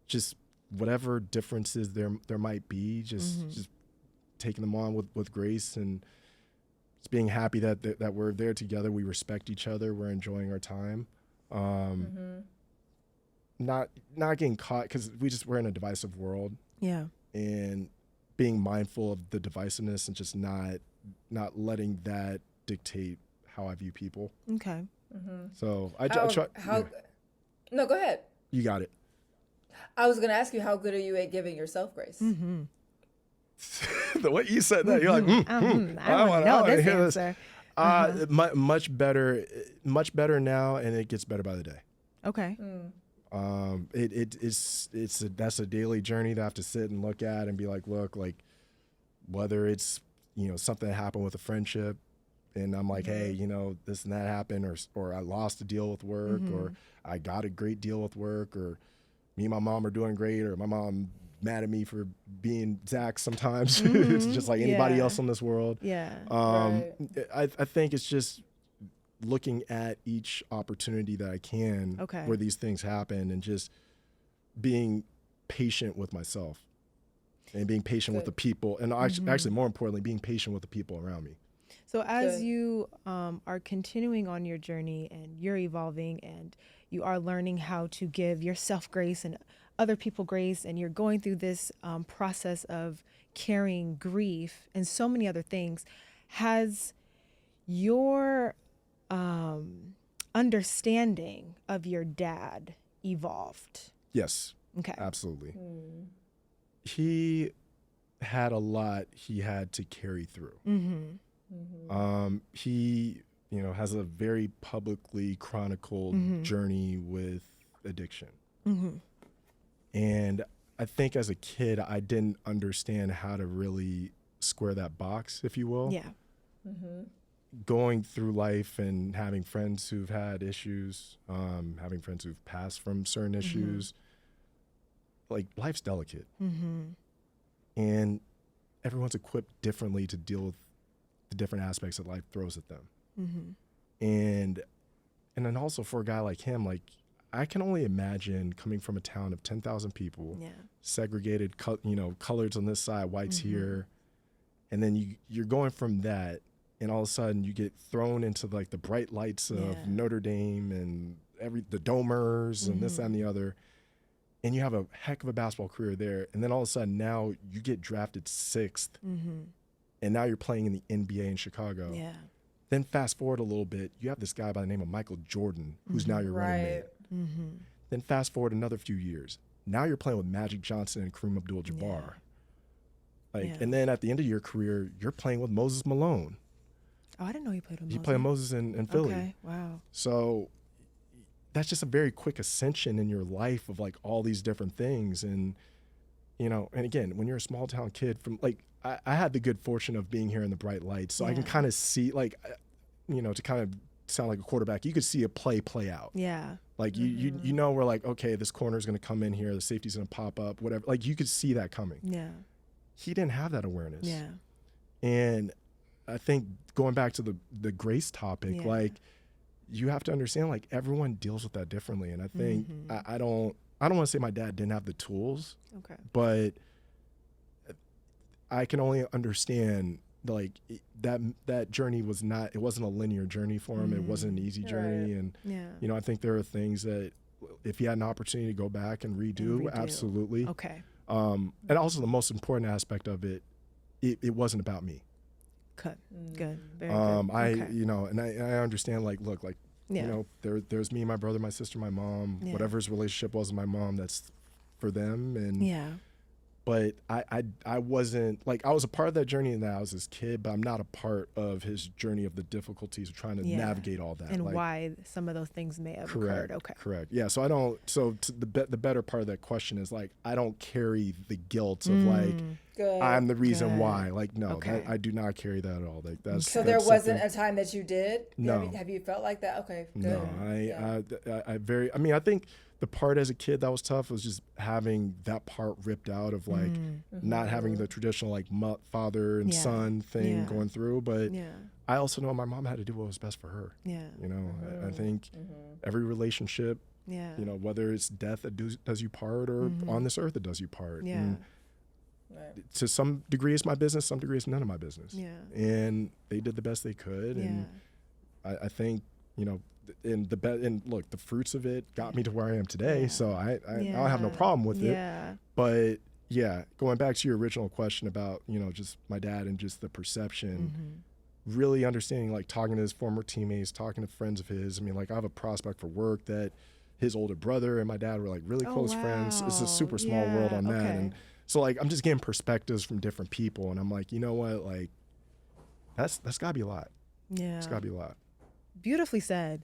just whatever differences there might be, just taking them on with grace, and just being happy that we're there together. We respect each other. We're enjoying our time. Not getting caught, because we're in a divisive world. Yeah. And being mindful of the divisiveness and just not letting that dictate how I view people. Okay. So I try. No, go ahead. You got it. I was going to ask you, how good are you at giving yourself grace? The way you said that, you're like, I want to know this answer. Much better now, and it gets better by the day. Okay. That's a daily journey that I have to sit and look at and be like, look, like whether it's, something that happened with a friendship, and I'm like, hey, this and that happened, or I lost a deal with work, or I got a great deal with work, or me and my mom are doing great, or my mom mad at me for being Zach sometimes. It's just like anybody else in this world. Yeah. I think it's just looking at each opportunity that I can where these things happen, and just being patient with myself, and being patient with the people, and actually more importantly, being patient with the people around me. So as you are continuing on your journey, and you're evolving, and you are learning how to give yourself grace and other people grace, and you're going through this process of carrying grief and so many other things, has your understanding of your dad evolved? Yes. Okay. Absolutely. He had a lot he had to carry through. He, has a very publicly chronicled journey with addiction. And I think as a kid, I didn't understand how to really square that box, if you will. Yeah. Going through life and having friends who've had issues, having friends who've passed from certain issues, like life's delicate. And everyone's equipped differently to deal with the different aspects that life throws at them. And then also for a guy like him, like I can only imagine coming from a town of 10,000 people, segregated, coloreds on this side, whites here. And then you're going from that, and all of a sudden you get thrown into like the bright lights of Notre Dame and the Domers and this, that, and the other. And you have a heck of a basketball career there. And then all of a sudden now you get drafted 6th. And now you're playing in the NBA in Chicago. Yeah. Then fast forward a little bit, you have this guy by the name of Michael Jordan, who's now your running mate. Then fast forward another few years. Now you're playing with Magic Johnson and Kareem Abdul-Jabbar. And then at the end of your career, you're playing with Moses Malone. Oh, I didn't know he played with Moses. He played Moses in Philly. Okay, wow. So that's just a very quick ascension in your life of like all these different things. And, and again, when you're a small town kid from like, I had the good fortune of being here in the bright lights. So I can kind of see like, to kind of sound like a quarterback, you could see a play out. Yeah. Like you we're like, okay, this corner is going to come in here. The safety's going to pop up, whatever. Like you could see that coming. Yeah. He didn't have that awareness. Yeah. And I think going back to the grace topic, like you have to understand, like everyone deals with that differently. And I think I don't want to say my dad didn't have the tools, but I can only understand like that journey wasn't a linear journey for him. It wasn't an easy journey. And, I think there are things that if he had an opportunity to go back and redo. Absolutely. Okay. And also the most important aspect of it wasn't about me. Good. Good. Very good. And I understand, like, look, like, there's me, my brother, my sister, my mom, whatever his relationship was with my mom, that's for them. And but I wasn't like, I was a part of that journey and that I was his kid, but I'm not a part of his journey of the difficulties of trying to navigate all that. And like, why some of those things may have occurred. Okay. Correct. Yeah. So I don't. So the better part of that question is like, I don't carry the guilt of like Good. I'm the reason Good. why. Like no, Okay. I do not carry that at all. Like that's So that's there wasn't something- a time that you did? No. Have you felt like that? Okay, good. No, I very. I mean, I think the part as a kid that was tough was just having that part ripped out of like not having the traditional like father and son thing going through. But I also know my mom had to do what was best for her. Yeah. You know, I think every relationship, Yeah. you know, whether it's death that does you part or on this earth that does you part. Yeah. And to some degree, it's my business. Some degree, it's none of my business. Yeah. And they did the best they could. And I think, you know, and look, the fruits of it got me to where I am today. So I don't have no problem with it. But yeah, going back to your original question about, you know, just my dad and just the perception, really understanding, like talking to his former teammates, talking to friends of his. I mean, like I have a prospect for work that his older brother and my dad were like really close friends. It's a super small world on that. And so like, I'm just getting perspectives from different people. And I'm like, you know what, like that's gotta be a lot. Yeah. It's gotta be a lot. Beautifully said.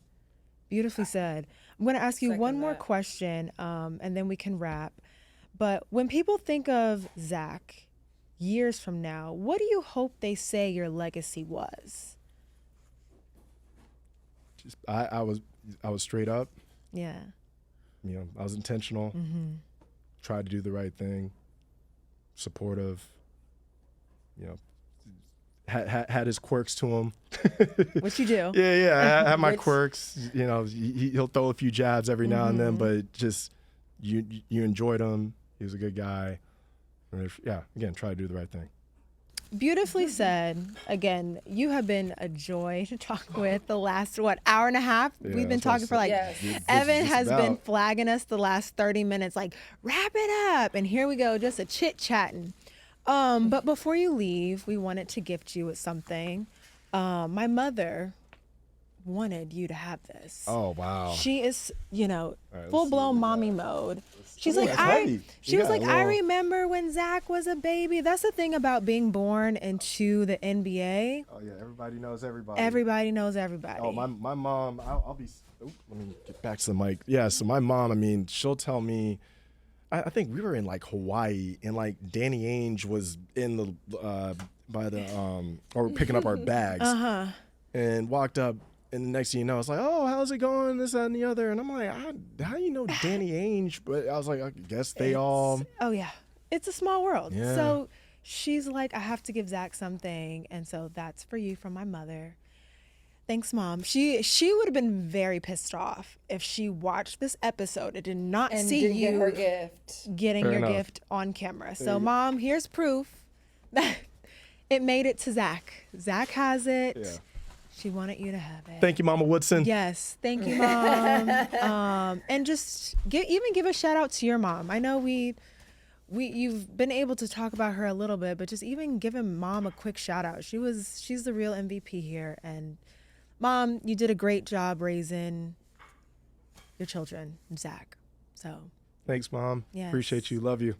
Beautifully said. I'm going to ask you Second one more that. question, and then we can wrap. But when people think of Zach years from now, what do you hope they say your legacy was? Just I was straight up. Yeah. You know, I was intentional. Tried to do the right thing. Supportive. You know, had his quirks to him. What you do? Yeah, I have my Which- quirks. You know, he'll throw a few jabs every now and then, but just you enjoyed him. He was a good guy. And again, try to do the right thing. Beautifully said. Again, you have been a joy to talk with the last, hour and a half? Yeah, We've been that's what I talking for like, Yes. Evan just has been about. flagging us the last 30 minutes, like, wrap it up. And here we go, just a chit-chatting. But before you leave, we wanted to gift you with something. My mother wanted you to have this. Oh wow. She is, you know, right, let's full see blown what we mommy mode. She's Ooh, like, that's heavy. she was Yeah, like, I well- remember when Zach was a baby. That's the thing about being born into the NBA. Oh yeah, everybody knows everybody. Everybody knows everybody. Oh, my mom, I'll be, let me get back to the mic. Yeah, so my mom, I mean, she'll tell me, I think we were in like Hawaii and like Danny Ainge was in the, by the, or picking up our bags and walked up and the next thing you know, it's like, oh, how's it going? This, that, and the other. And I'm like, how do you know Danny Ainge? But I was like, I guess they all. Oh, yeah. It's a small world. Yeah. So she's like, I have to give Zach something. And so that's for you from my mother. Thanks, Mom. She would have been very pissed off if she watched this episode and did not And see didn't you get her gift. getting Fair your enough. gift on camera. So, Mom, here's proof that it made it to Zach. Zach has it. Yeah. She wanted you to have it. Thank you, Mama Woodson. Yes, thank you, Mom. And just give a shout out to your mom. I know you've been able to talk about her a little bit, but just even giving Mom a quick shout out. She's the real MVP here. And Mom, you did a great job raising your children, Zach. So, Thanks, Mom. Yes. Appreciate you. Love you.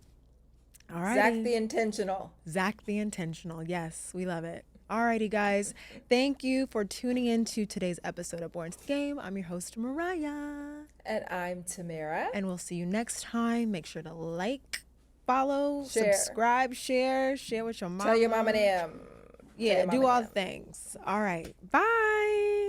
all right. Zach the intentional. Zach the intentional. Yes, we love it. Alrighty, guys. Thank you for tuning in to today's episode of Born to the Game. I'm your host, Mariah. And I'm Tamara. And we'll see you next time. Make sure to like, follow, Share. subscribe, share with your mom. Tell your mom and them. Yeah, your do mama all them. the things. All right. Bye.